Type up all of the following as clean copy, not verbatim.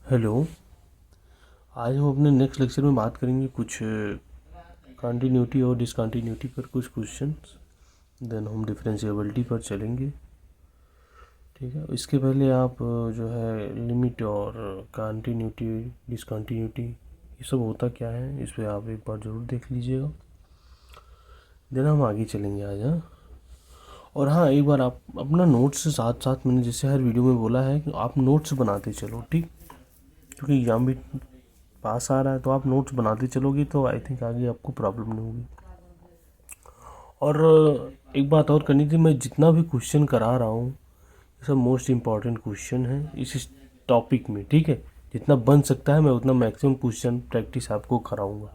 Hello. आज हम अपने नेक्स्ट लेक्चर में बात करेंगे कुछ कंटिन्यूटी और डिसकंटिन्यूटी पर कुछ क्वेश्चंस। देन हम डिफरेंशिएबिलिटी पर चलेंगे। ठीक है, इसके पहले आप जो है लिमिट और कंटिन्यूटी डिसकंटिन्यूटी ये सब होता क्या है इस पर आप एक बार ज़रूर देख लीजिएगा। देन हम आगे चलेंगे आज। हाँ, और हाँ, एक बार आप अपना नोट्स से साथ साथ मैंने जैसे हर वीडियो में बोला है कि आप नोट्स बनाते चलो, ठीक, क्योंकि एग्ज़ाम भी पास आ रहा है तो आप नोट्स बनाते चलोगे तो आई थिंक आगे आपको प्रॉब्लम नहीं होगी। और एक बात और करनी थी, मैं जितना भी क्वेश्चन करा रहा हूँ ये सब मोस्ट इम्पॉर्टेंट क्वेश्चन है इस टॉपिक में, ठीक है। जितना बन सकता है मैं उतना मैक्सिमम क्वेश्चन प्रैक्टिस आपको कराऊंगा,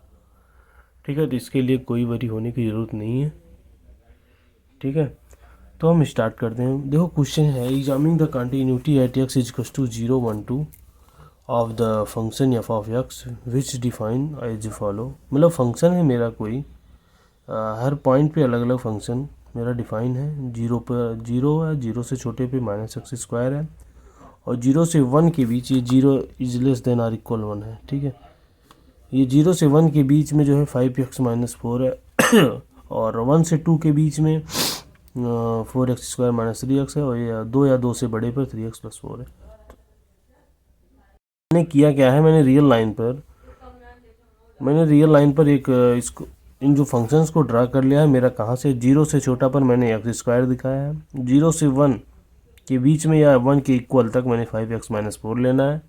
ठीक है। तो इसके लिए कोई वरी होने की ज़रूरत नहीं है, ठीक है। तो हम स्टार्ट करते हैं। देखो क्वेश्चन है, examining the continuity at x is equals to 0 1 2 of the function F of x which define as follow. मतलब फंक्शन है मेरा कोई, हर पॉइंट पे अलग अलग फंक्शन मेरा डिफाइन है। जीरो पर जीरो है, जीरो से छोटे पे माइनस एक्स स्क्वायर है, और जीरो से वन के बीच ये zero is less than or equal one है, ठीक है। ये जीरो से वन के बीच में जो है 5x-4 है और 1 से 2 के बीच में 4x² - 3x है, और ये दो या दो से बड़े पर 3x+4 है। मैंने किया क्या है, मैंने रियल लाइन पर एक इसको इन जो फंक्शंस को ड्रा कर लिया है। मेरा कहाँ से, जीरो से छोटा पर मैंने x² दिखाया है, जीरो से वन के बीच में या वन के इक्वल तक मैंने 5x-4 लेना है,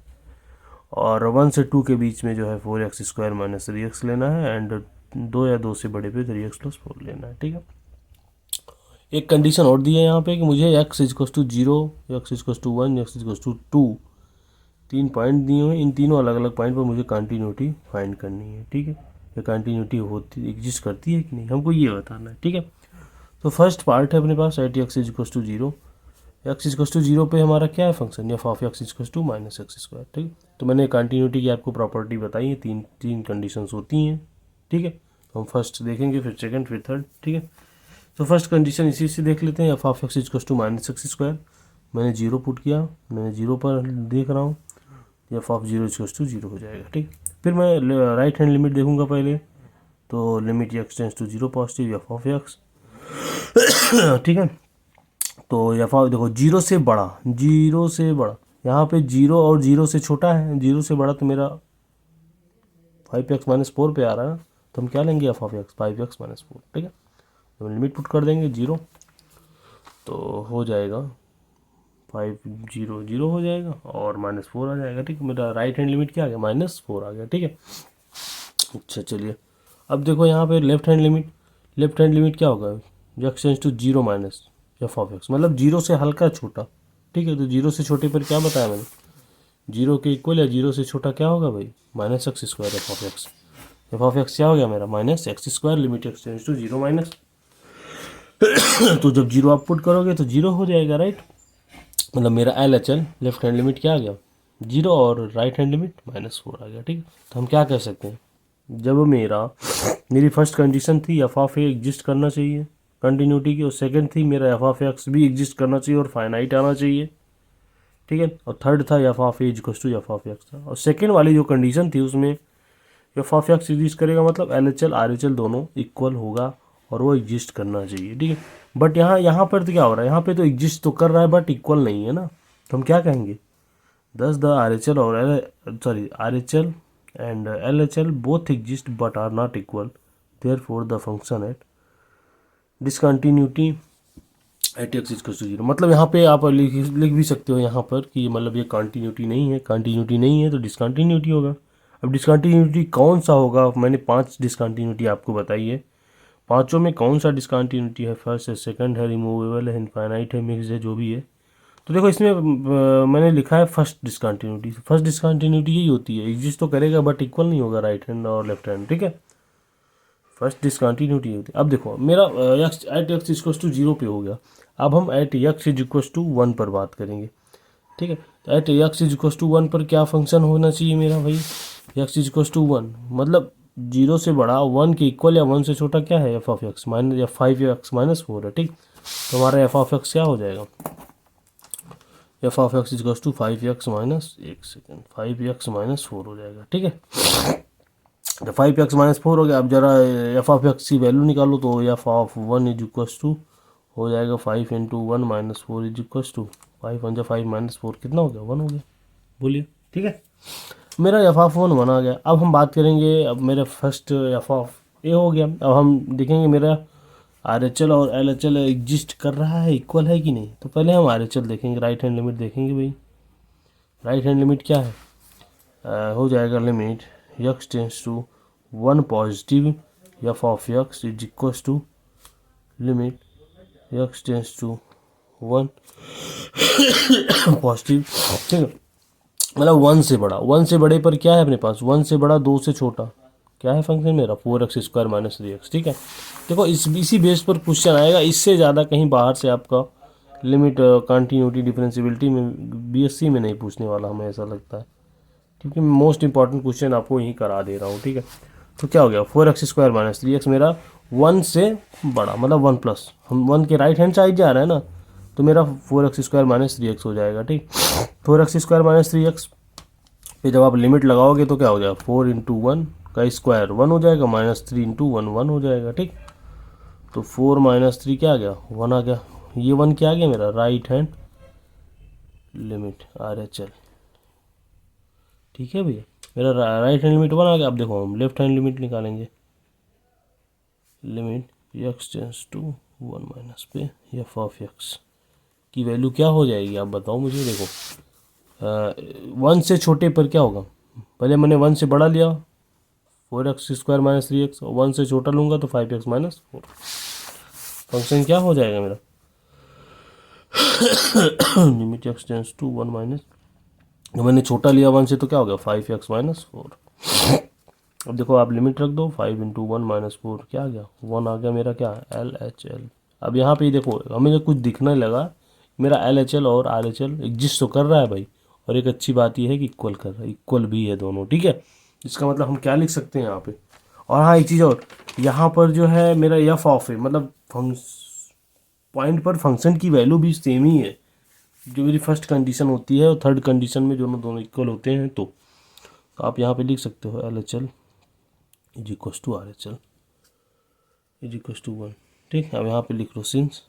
और 1 से 2 के बीच में जो है 4x² - 3x लेना है, एंड दो या दो से बड़े पे 3x+4 लेना है, ठीक है। एक कंडीशन और दी है यहाँ पे कि मुझे x = 0, x = 1, x = 2 तीन पॉइंट दिए हुए, इन तीनों अलग अलग पॉइंट पर मुझे कंटिन्यूटी फाइंड करनी है, ठीक है। ये कंटिन्यूटी होती एग्जिस्ट करती है कि नहीं, हमको ये बताना है, ठीक है। तो फर्स्ट पार्ट है अपने पास एट x = 0, x = 0 पे हमारा क्या है function, F of x = -x², ठीक। तो मैंने कंटिन्यूटी की आपको प्रॉपर्टी बताई है, तीन कंडीशंस होती हैं, ठीक है। तो हम फर्स्ट देखेंगे, फिर सेकंड, फिर थर्ड, ठीक है। तो फर्स्ट कंडीशन इसी से देख लेते हैं, एफ ऑफ x = -x²। मैंने जीरो पुट किया, मैंने जीरो पर देख रहा हूँ, एफ ऑफ 0 = 0 हो जाएगा, ठीक। फिर मैं राइट हैंड लिमिट देखूंगा पहले, तो limit x tends to 0 positive F of x, ठीक है। तो एफ ऑफ देखो जीरो से बड़ा, यहाँ पे जीरो और जीरो से छोटा है, जीरो से बड़ा तो मेरा 5x-4 पे आ रहा है, तो हम क्या लेंगे, एफ ऑफ x 5x-4, ठीक है। तो लिमिट पुट कर देंगे 0, तो हो जाएगा 5 0 0 हो जाएगा और -4 आ जाएगा, ठीक। मेरा राइट हैंड लिमिट क्या आ गया, -4 आ गया, ठीक है। अच्छा चलिए, अब देखो यहाँ पे लेफ्ट हैंड लिमिट क्या होगा, x tends to 0 minus F of x, मतलब जीरो से हल्का छोटा, ठीक है। तो जीरो से छोटे पर क्या बताया मैंने, जीरो के इक्वल या जीरो से छोटा क्या होगा भाई, -x² f of x। F of x क्या हो गया मेरा, -x², limit x tends to 0 minus. तो जब जीरो आप पुट करोगे तो जीरो हो जाएगा, राइट। मतलब मेरा LHL लेफ्ट हैंड लिमिट क्या आ गया, 0, और राइट हैंड लिमिट -4 आ गया, ठीक। तो हम क्या कह सकते हैं, जब मेरी फर्स्ट कंडीशन थी एफ ऑफ ए एग्जिस्ट करना चाहिए कंटिन्यूटी की, और सेकंड थी मेरा एफ ऑफ एक्स भी एग्जिस्ट करना चाहिए और फाइनाइट आना चाहिए, ठीक है। और थर्ड था F of A = F of x था, और सेकंड वाली जो कंडीशन थी उसमें एफ ऑफ एक्स एग्जिस्ट करेगा, मतलब LHL RHL दोनों इक्वल होगा और वो एग्जिस्ट करना चाहिए, ठीक है। बट यहाँ पर तो क्या हो रहा है, यहाँ पे तो एग्जिस्ट तो कर रहा है बट इक्वल नहीं है ना, तो हम क्या कहेंगे, दस द RHL और RHL and LHL both exist but are not equal, therefore the function at discontinuity at x = 0। मतलब यहाँ पे आप लिख भी सकते हो यहाँ पर कि मतलब ये कंटिन्यूटी नहीं है तो डिसकंटिन्यूटी होगा। अब डिसकंटिन्यूटी कौन सा होगा, मैंने 5 डिसकंटिन्यूटी आपको बताई है, पांचों में कौन सा डिसकंटिन्यूटी है, फर्स्ट है, सेकंड है, रिमूवेबल है, इनफाइनाइट है, मिक्स है, जो भी है। तो देखो इसमें मैंने लिखा है फर्स्ट डिसकंटिन्यूटी यही होती है, एग्जिस्ट तो करेगा बट इक्वल नहीं होगा राइट हैंड और लेफ्ट हैंड, ठीक है। फर्स्ट डिसकंटिन्यूटी होती है। अब देखो मेरा एक्स एट x = 0 पे हो गया, अब हम एट x = 1 पर बात करेंगे, ठीक है। तो एट x = 1 पर क्या फंक्शन होना चाहिए मेरा भाई, x = 1, मतलब 0 से बड़ा, 1 के इक्वल या 1 से छोटा क्या है, एफ ऑफ x माइनस या 5x-4 है, ठीक। तो हमारा एफ ऑफ x क्या हो जाएगा, F of x is equals to 5x minus 5x minus 4 हो जाएगा। ठीक है, तो 5x माइनस 4 हो गया। अब जरा एफ ऑफ एक्स की वैल्यू निकालो, तो f of 1 is equals to हो जाएगा 5 into 1 minus 4 is equals to 5 minus 4 कितना हो गया, 1 हो गया। बोलिए, ठीक है, मेरा एफ ऑफ 1 1 आ गया। अब हम बात करेंगे, अब मेरा फर्स्ट एफ ऑफ ए हो गया। अब हम देखेंगे मेरा आर एच एल और एल एच एल एग्जिस्ट कर रहा है, इक्वल है कि नहीं। तो पहले हम आर एच एल देखेंगे, राइट हैंड लिमिट देखेंगे भाई। राइट हैंड लिमिट क्या है, हो जाएगा limit x tends to 1 positive F of x is equals to limit x tends to 1 positive. ठीक है, मतलब 1 से बड़ा, 1 से बड़े पर क्या है अपने पास, 1 से बड़ा 2 से छोटा क्या है फंक्शन मेरा, 4x² माइनस 3x। ठीक है, देखो इसी बेस पर क्वेश्चन आएगा, इससे ज़्यादा कहीं बाहर से आपका लिमिट कंटिन्यूटी डिफरेंशियबिलिटी में बीएससी में नहीं पूछने वाला, हमें ऐसा लगता है, क्योंकि मोस्ट इंपॉर्टेंट क्वेश्चन आपको यहीं करा दे रहा हूँ। ठीक है, तो क्या हो गया 4x² माइनस 3x मेरा 1 से बड़ा, मतलब 1 प्लस, हम 1 के राइट हैंड साइड जा रहे हैं ना, तो मेरा 4x² माइनस 3x हो जाएगा। ठीक, 4x² माइनस 3x पे जब आप लिमिट लगाओगे तो क्या हो जाएगा 4 इंटू 1 का स्क्वायर 1 हो जाएगा, माइनस 3 इंटू 1 1 हो जाएगा। ठीक, तो 4 माइनस 3 क्या आ गया, 1 आ गया। ये 1 क्या आ गया मेरा right hand limit are H L. ठीक है भैया, मेरा राइट हैंड लिमिट 1 आ गया। अब देखो हम लेफ्ट हैंड लिमिट निकालेंगे, limit x tends to 1 minus पे एफ ऑफ एक्स की वैल्यू क्या हो जाएगी, आप बताओ मुझे। देखो 1 से छोटे पर क्या होगा, पहले मैंने 1 से बड़ा लिया 4x² माइनस 3x, 1 से छोटा लूँगा तो 5x माइनस 4। फंक्शन क्या हो जाएगा मेरा limit x tends to 1 minus, मैंने छोटा लिया 1 से तो क्या हो गया 5x माइनस 4। अब देखो आप लिमिट रख दो, 5 इंटू 1 माइनस 4 क्या आ गया 1 आ गया मेरा क्या एल एच एल। अब यहाँ पे देखो हमें कुछ दिखने लगा, मेरा एल एच एल और आर एच एल एग्जिस्ट तो कर रहा है भाई, और एक अच्छी बात यह है कि इक्वल कर रहा है, इक्वल भी है दोनों। ठीक है, इसका मतलब हम क्या लिख सकते हैं यहाँ पे। और हाँ एक चीज़ और, यहाँ पर जो है मेरा एफ ऑफ है, मतलब पॉइंट पर फंक्शन की वैल्यू भी सेम ही है, जो मेरी फर्स्ट कंडीशन होती है और थर्ड कंडीशन में दोनों इक्वल होते हैं। तो आप यहाँ पे लिख सकते हो L H L is equals to R H L is equals to 1। ठीक, अब यहाँ पे लिख लो सिंस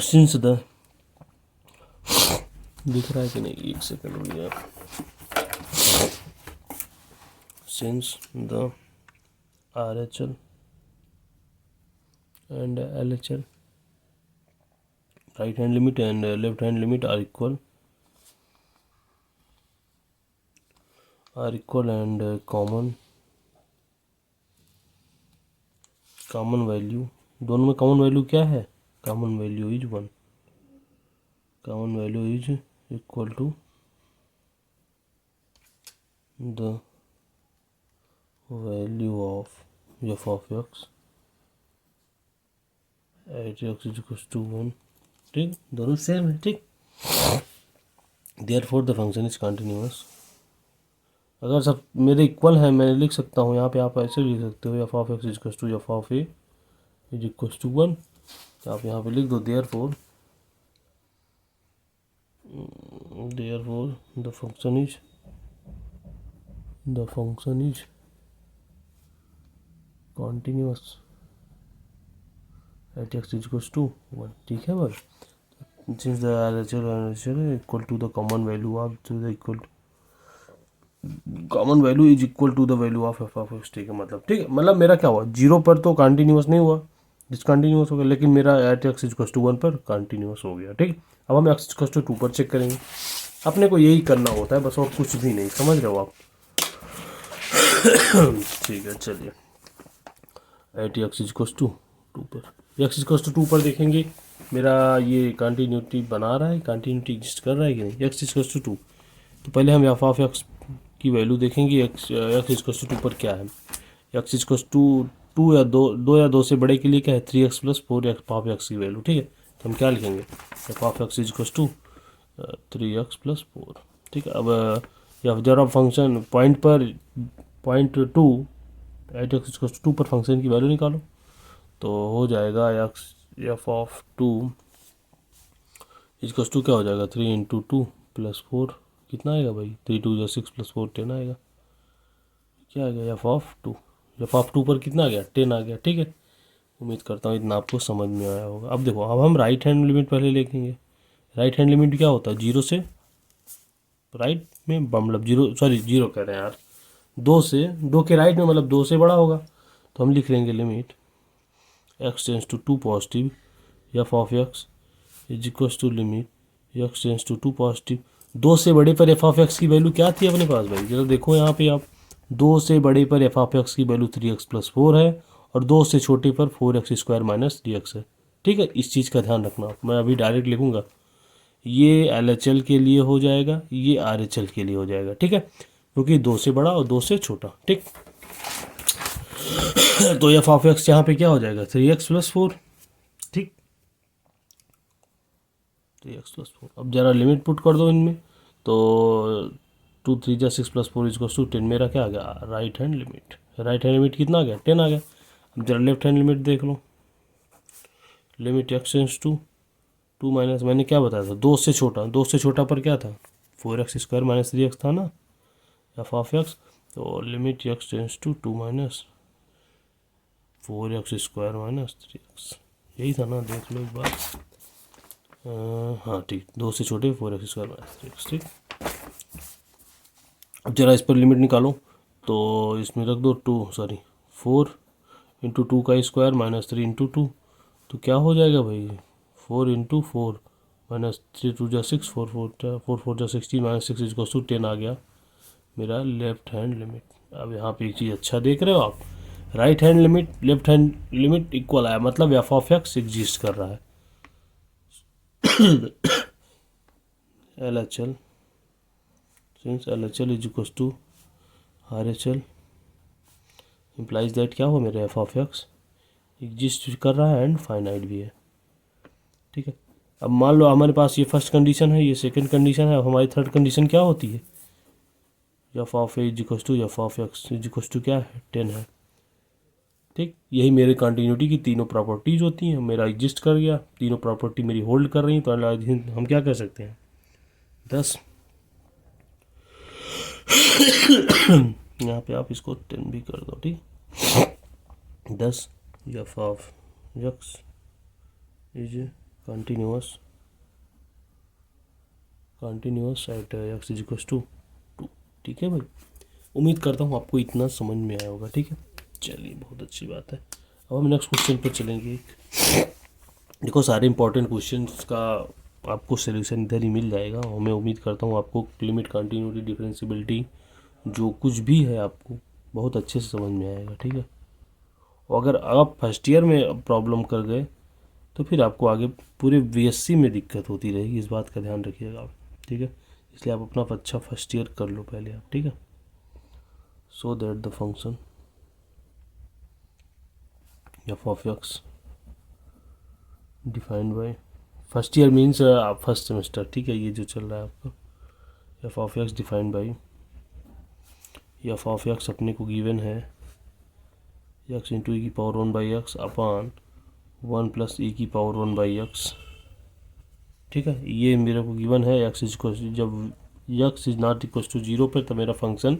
सिंस द, दिख रहा है कि नहीं, एक सेकंड हो गया, since the are H L and L H L right hand limit and left hand limit are equal and common value, दोनों में कॉमन वैल्यू क्या है, common value is 1, common value is equal to the value of f of x at x is equal to 1। ठीक, दोनों same है। ठीक, therefore the function is continuous. अगर सब मेरे इक्वल है मैं लिख सकता हूँ यहाँ पे, आप ऐसे लिख सकते हो f of x is equal to F of A is equal to 1। तो आप यहाँ पे लिख दो therefore the function is continuous at x is equal to 1। ठीक है भाई, since the RHL equal to the common value of the common value is equal to the value of f of x। ठीक है, ठीक है, मतलब मेरा क्या हुआ, 0 पर तो कंटिन्यूअस नहीं हुआ, डिसकंटिन्यूअस हो गया, लेकिन मेरा एट एक्स इज टू 1 पर कंटिन्यूअस हो गया। ठीक, अब हम एक्स इज टू 2 पर चेक करेंगे, अपने को यही करना होता है बस, और कुछ भी नहीं, समझ रहे हो आप। ठीक है, चलिए एट एक्स इज टू 2 पर, एक्स इज टू 2 पर देखेंगे मेरा ये कंटिन्यूटी बना रहा है, कंटिन्यूटी एग्जिस्ट कर रहा है कि नहीं, एक्स इज टू 2। तो पहले हम एफ ऑफ एक्स की वैल्यू देखेंगे, एक्स इज टू 2 पर क्या है, एक्स इज टू 2 या 2 या 2 से बड़े के लिए क्या है 3x plus 4 f of x की वैल्यू। ठीक है, तो हम क्या लिखेंगे f of x is to 3x plus 4। ठीक है, अब जब आप function point 2 at x is two पर फंक्शन की वैल्यू निकालो, तो हो जाएगा x f of 2 equals to क्या हो जाएगा 3 इंटू 2 प्लस 4 कितना आएगा भाई 3 2 6 प्लस 4 10 आएगा। क्या आ गया एफ ऑफ टू पर कितना आ गया 10 आ गया। ठीक है, उम्मीद करता हूँ इतना आपको समझ में आया होगा। अब देखो अब हम राइट हैंड लिमिट पहले लिखेंगे। राइट हैंड लिमिट क्या होता है जीरो से राइट में मतलब जीरो कह रहे हैं यार, दो के राइट में मतलब दो से बड़ा होगा तो हम लिख लेंगे limit x tends to two positive F of x is equal to limit x tends to two positive. दो से बड़े पर एफ ऑफ एक्स की वैल्यू क्या थी अपने पास भाई, जरा देखो यहाँ पे आप, दो से बड़े पर एफ ऑफ एक्स की वैल्यू 3x प्लस 4 है और दो से छोटे पर 4x स्क्वायर माइनस 3x है। ठीक है, इस चीज़ का ध्यान रखना। मैं अभी डायरेक्ट लिखूंगा, ये LHL के लिए हो जाएगा, ये RHL के लिए हो जाएगा। ठीक है, क्योंकि दो से बड़ा और दो से छोटा। ठीक, तो एफ ऑफ एक्स यहाँ पे क्या हो जाएगा 3x प्लस 4। ठीक, 3x प्लस 4। अब जरा लिमिट पुट कर दो इनमें, तो 2 3 जा 6 प्लस 4 इज टू 10। मेरा क्या आ गया right hand limit. Right hand limit कितना आ गया 10 आ गया। अब जरा लेफ्ट हैंड लिमिट देख लो, limit x tends to two minus, मैंने क्या बताया था दो से छोटा, दो से छोटा पर क्या था 4x स्क्वायर माइनस 3x था ना एफ ऑफ एक्स। तो limit x tends to two minus 4x square minus 3x, यही था ना, देख लो एक बार। हाँ ठीक, दो से छोटे 4x स्क्वायर माइनस 3x। ठीक, अब जरा इस पर लिमिट निकालो, तो इसमें रख दो 4 इंटू 2 का स्क्वायर माइनस 3 इंटू 2, तो क्या हो जाएगा भाई 4 इंटू 4 माइनस 3 2 जा 6 4 4 जा 16 माइनस 6 इज टू 10 आ गया मेरा लेफ्ट हैंड लिमिट। अब यहाँ पे एक चीज़ अच्छा देख रहे हो आप, right hand limit left hand limit equal आया, मतलब एफ ऑफ एक्स एग्जिस्ट कर रहा है। LHL since LHL is equals to RHL implies that क्या हो मेरे एफ ऑफ एक्स एग्जिस्ट कर रहा है एंड फाइनाइट भी है। ठीक है, अब मान लो हमारे पास ये फर्स्ट कंडीशन है, ये सेकंड कंडीशन है, अब हमारी थर्ड कंडीशन क्या होती है F of A is equal to F of x is equal to क्या है 10 है। ठीक, यही मेरे कंटिन्यूटी की तीनों प्रॉपर्टीज होती हैं। मेरा एग्जिस्ट कर गया, तीनों प्रॉपर्टी मेरी होल्ड कर रही हैं, तो हम क्या कर सकते हैं 10। यहाँ पे आप इसको 10 भी कर दो। ठीक, 10 f of x is continuous at x is equal to 2। ठीक है भाई, उम्मीद करता हूँ आपको इतना समझ में आया होगा। ठीक है, चलिए बहुत अच्छी बात है। अब हम नेक्स्ट क्वेश्चन पर चलेंगे। देखो सारे इंपॉर्टेंट क्वेश्चंस का आपको सोल्यूशन इधर ही मिल जाएगा, और मैं उम्मीद करता हूँ आपको लिमिट कंटिन्यूटी डिफरेंशियबिलिटी जो कुछ भी है आपको बहुत अच्छे से समझ में आएगा। ठीक है, और अगर आप फर्स्ट ईयर में प्रॉब्लम कर गए तो फिर आपको आगे पूरे BSc में दिक्कत होती रहेगी, इस बात का ध्यान रखिएगा आप। ठीक है, इसलिए आप अपना अच्छा फर्स्ट ईयर कर लो पहले आप। ठीक है, so that the function F of x defined by first year means आप फर्स्ट सेमेस्टर। ठीक है, ये जो चल रहा है आपका f of x defined by f of x अपने को गिवन है एक्स इंटू ई की power 1 by x upon 1 plus ई की पावर 1 बाई एक्स। ठीक है, ये मेरे को गिवन है एक्स इज जब x is not equal to 0 पर तो मेरा फंक्शन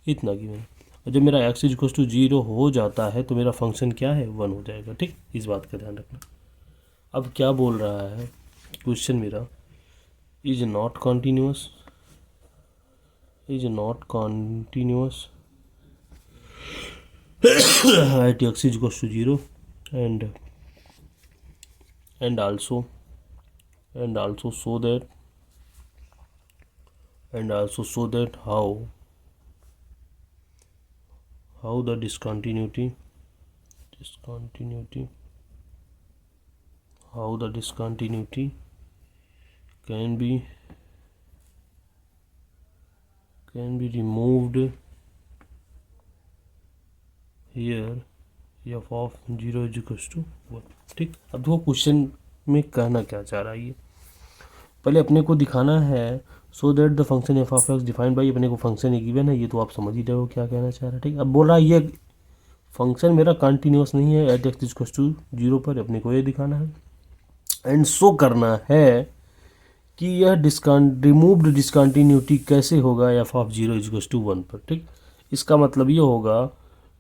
इतना गिवन है, और जब मेरा एक्स इज इक्वल टू 0 हो जाता है तो मेरा फंक्शन क्या है 1 हो जाएगा। ठीक, इस बात का ध्यान रखना। अब क्या बोल रहा है क्वेश्चन मेरा, is not continuous at x is equals to 0 and also show that how the discontinuity can be removed here f of 0 is equals to 1। ठीक, अब देखो क्वेश्चन में कहना क्या चाह रहा है, ये पहले अपने को दिखाना है so that the function F of x defined by, अपने को फंक्शन एक गिवन है, ये तो आप समझ ही रहे हो क्या कहना चाह रहा है। ठीक, अब बोल रहा है ये फंक्शन मेरा कंटिन्यूअस नहीं है एट एक्स इक्वल्स टू 0 पर, अपने को ये दिखाना है एंड शो करना है कि यह रिमूव्ड डिसकंटिन्यूटी कैसे होगा f of zero is to one पर। ठीक, इसका मतलब ये होगा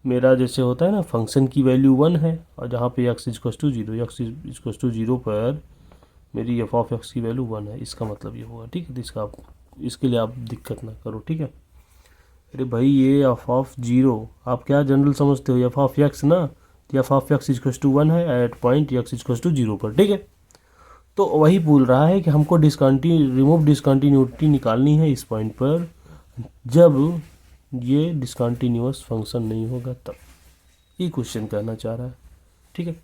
मेरा जैसे होता है ना फंक्शन की वैल्यू वन है और जहाँ पे x is to zero, x is to zero पर मेरी एफ ऑफ एक्स की वैल्यू वन है, इसका मतलब ये होगा। ठीक है, तो इसका इसके लिए आप दिक्कत ना करो। ठीक है, अरे भाई ये एफ ऑफ जीरो आप क्या जनरल समझते हो, एफ ऑफ एक्स ना, तो f of x is to one है at point x is to zero पर। ठीक है, तो वही बोल रहा है कि हमको रिमूव डिसकंटिन्यूटी निकालनी है इस पॉइंट पर जब ये डिसकंटिन्यूअस फंक्शन नहीं होगा तब, ये क्वेश्चन कहना चाह रहा है। ठीक है,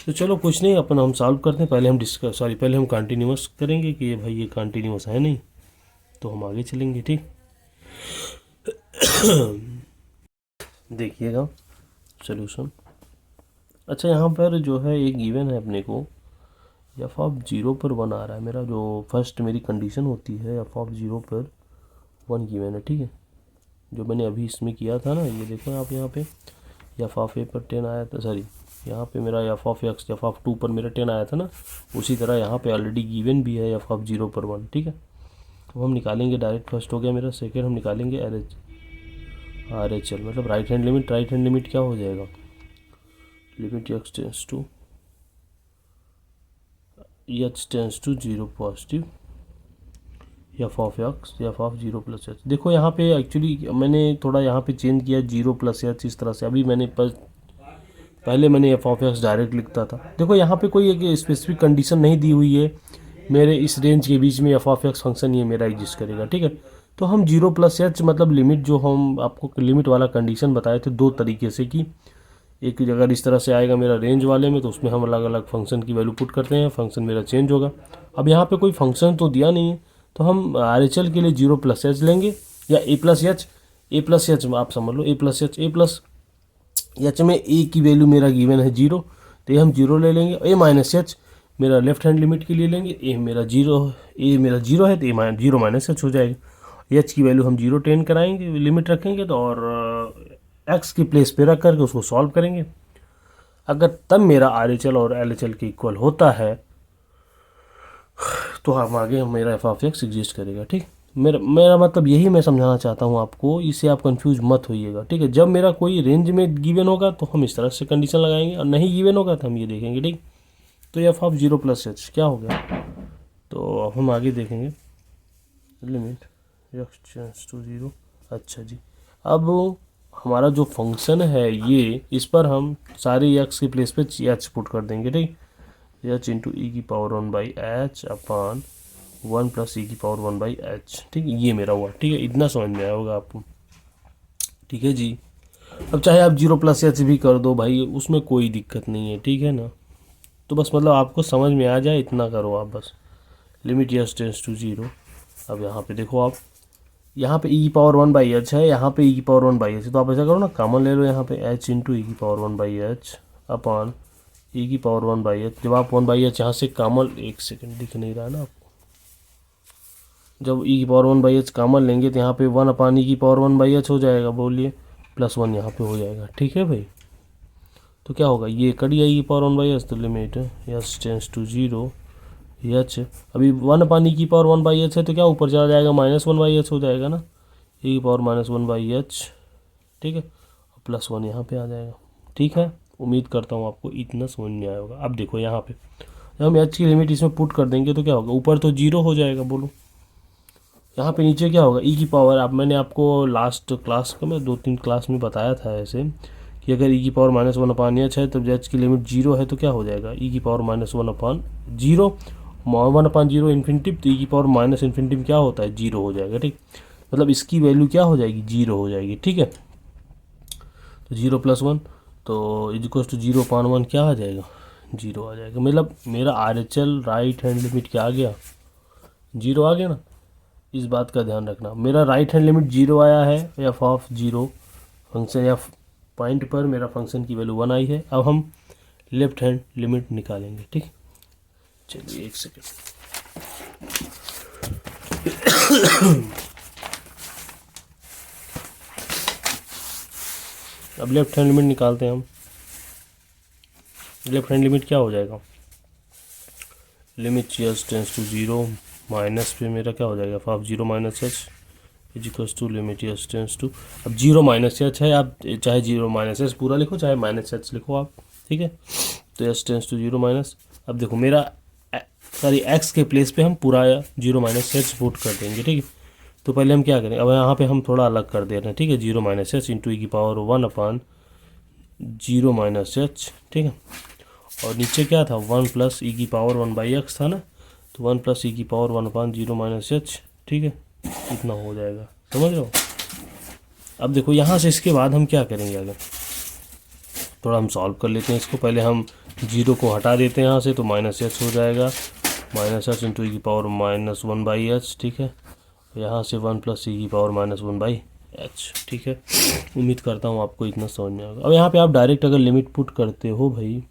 तो चलो कुछ नहीं, अपन हम सॉल्व करते हैं। पहले हम कंटिन्यूअस करेंगे कि ये भाई ये कंटिन्यूअस है नहीं, तो हम आगे चलेंगे। ठीक, देखिएगा सॉल्यूशन। अच्छा, यहाँ पर जो है एक गिवन है अपने को, एफ ऑफ जीरो पर वन आ रहा है मेरा, जो फर्स्ट मेरी कंडीशन होती है एफ ऑफ जीरो पर वन गिवन है। ठीक है, जो मैंने अभी इसमें किया था ना, ये देखो आप यहाँ पे एफ ऑफ ए पर 10 आया था, सॉरी यहाँ पे मेरा F of x f of two पर मेरा 10 आया था ना, उसी तरह यहाँ पे ऑलरेडी गिवन भी है एफ ऑफ जीरो पर वन। ठीक है, तो हम निकालेंगे डायरेक्ट, फर्स्ट हो गया मेरा, सेकेंड हम निकालेंगे आर एच एल, मतलब राइट हैंड लिमिट क्या हो जाएगा, limit x tends to H tends to zero positive F of x f of zero plus h. देखो यहाँ पे एक्चुअली मैंने थोड़ा यहाँ पे चेंज किया, जीरो प्लस एच इस तरह से। अभी मैंने पहले मैंने एफ ऑफ एक्स डायरेक्ट लिखता था। देखो यहाँ पे कोई एक स्पेसिफिक कंडीशन नहीं दी हुई है, मेरे इस रेंज के बीच में एफ ऑफ एक्स फंक्शन ये मेरा एग्जिस्ट करेगा। ठीक है, तो हम जीरो प्लस एच मतलब लिमिट, जो हम आपको लिमिट वाला कंडीशन बताए थे दो तरीके से, कि एक अगर इस तरह से आएगा मेरा रेंज वाले में, तो उसमें हम अलग अलग फंक्शन की वैल्यू पुट करते हैं, फंक्शन मेरा चेंज होगा। अब यहाँ पे कोई फंक्शन तो दिया नहीं है, तो हम आर एच एल के लिए जीरो प्लस एच लेंगे, या ए प्लस एच आप समझ लो, ए प्लस एच में ए की वैल्यू मेरा गिवन है जीरो, तो ये हम जीरो ले लेंगे। ए माइनस एच मेरा लेफ्ट हैंड लिमिट के लिए लेंगे, ए मेरा जीरो है, तो ए जीरो माइनस एच हो जाएगा। एच की वैल्यू हम जीरो 10 कराएंगे, लिमिट रखेंगे तो, और एक्स की प्लेस पे रख करके उसको सॉल्व करेंगे। अगर तब मेरा आर एच एल और एल एच एल के इक्वल होता है तो हम आगे मेरा एफ ऑफ एक्स एग्जिस्ट करेगा। ठीक, मेरा मतलब यही मैं समझाना चाहता हूँ आपको, इससे आप कंफ्यूज मत होइएगा। ठीक है, जब मेरा कोई रेंज में गिवन होगा तो हम इस तरह से कंडीशन लगाएंगे, और नहीं गिवन होगा तो हम ये देखेंगे। ठीक, तो f of zero plus h क्या हो गया, तो हम आगे देखेंगे limit x tends to zero. अच्छा जी, अब हमारा जो फंक्शन है ये, इस पर हम सारे एक्स की प्लेस पे एच पुट कर देंगे। ठीक, एच इंटू ई की power one by H upon one plus ई की पावर वन बाई एच। ठीक है, ये मेरा हुआ। ठीक है, इतना समझ में आया होगा आपको। ठीक है जी, अब चाहे आप जीरो प्लस एच भी कर दो भाई, उसमें कोई दिक्कत नहीं है। ठीक है ना, तो बस मतलब आपको समझ में आ जाए इतना करो आप बस। Limit h tends to zero. अब यहाँ पे देखो आप, यहाँ पे ई की पावर वन बाई एच है, यहाँ पे ई की पावर वन बाई एच है, तो आप ऐसा करो ना, कॉमन ले लो यहाँ पे एच इंटू ई की power one by H upon E की पावर वन बाई एच। जब आप वन बाई एच यहाँ से कॉमन, एक सेकेंड दिख नहीं रहा ना आपको, जब ई की power one by H common लेंगे तो यहाँ पे वन अपान ई की पावर वन बाई एच हो जाएगा, बोलिए, प्लस वन यहाँ पे हो जाएगा। ठीक है भाई, तो क्या होगा, ये कट जाएगी e power one by h, तो limit h tends to zero h, अभी वन अपान ई की पावर वन बाई एच है, तो क्या ऊपर चला जाएगा, माइनस वन बाई एच हो जाएगा ना, ई की power minus one by H. ठीक है, प्लस वन यहाँ पे आ जाएगा। ठीक है, उम्मीद करता हूँ आपको इतना समझ में आया होगा। अब देखो यहाँ पे जब हम एच की लिमिट इसमें पुट कर देंगे तो क्या होगा, ऊपर तो जीरो हो जाएगा, बोलो यहाँ पे नीचे क्या होगा, ई की पावर, अब मैंने आपको लास्ट क्लास का, मैं 2-3 क्लास में बताया था ऐसे, कि अगर ई की power minus one upon H है, तो एच की लिमिट जीरो है, तो क्या हो जाएगा, ई की power minus one upon zero, one upon zero infinitive, तो ई की पावर माइनस इन्फिनिटिव क्या होता है, जीरो हो जाएगा। ठीक, मतलब इसकी वैल्यू क्या हो जाएगी, जीरो हो जाएगी। ठीक है, तो जीरो प्लस वन, तो is equals to zero upon one क्या आ जाएगा, जीरो आ जाएगा। मतलब मेरा R H L right hand limit क्या आ गया, जीरो आ गया ना, इस बात का ध्यान रखना। मेरा राइट हैंड लिमिट जीरो आया है, एफ ऑफ जीरो फंक्शन या पॉइंट पर मेरा फंक्शन की वैल्यू वन आई है। अब हम लेफ्ट हैंड लिमिट निकालेंगे। ठीक, चलिए एक सेकेंड, अब लेफ्ट हैंड लिमिट निकालते हैं हम। लेफ्ट हैंड लिमिट क्या हो जाएगा, limit h tends to zero minus पे मेरा क्या हो जाएगा, F of zero minus h is equals to limit H tends to, अब जीरो माइनस एच है, आप चाहे जीरो माइनस एच पूरा लिखो चाहे माइनस एच लिखो आप, ठीक है। तो h tends to zero minus, अब देखो मेरा सॉरी एक्स के प्लेस पे हम पूरा जीरो माइनस एच पुट कर देंगे, ठीक है। तो पहले हम क्या करें, अब यहाँ पे हम थोड़ा अलग कर दे रहे हैं, ठीक है। जीरो माइनस एच इंटू ई की power one upon zero minus H, ठीक है। और नीचे क्या था, वन प्लस ई की पावर वन बाई एक्स था ना, तो वन प्लस ई की power one upon zero minus H, ठीक है। इतना हो जाएगा, समझ रहे हो। अब देखो यहाँ से इसके बाद हम क्या करेंगे, अगर थोड़ा हम सॉल्व कर लेते हैं इसको, पहले हम जीरो को हटा देते हैं यहाँ से, तो माइनस एच हो जाएगा, माइनस एच इंटू ई की power minus one by H, ठीक है। यहाँ से वन प्लस ई की power minus one by H, ठीक है। उम्मीद करता हूँ आपको इतना समझ में आएगा। अब यहाँ पे आप डायरेक्ट अगर लिमिट पुट करते हो भाई,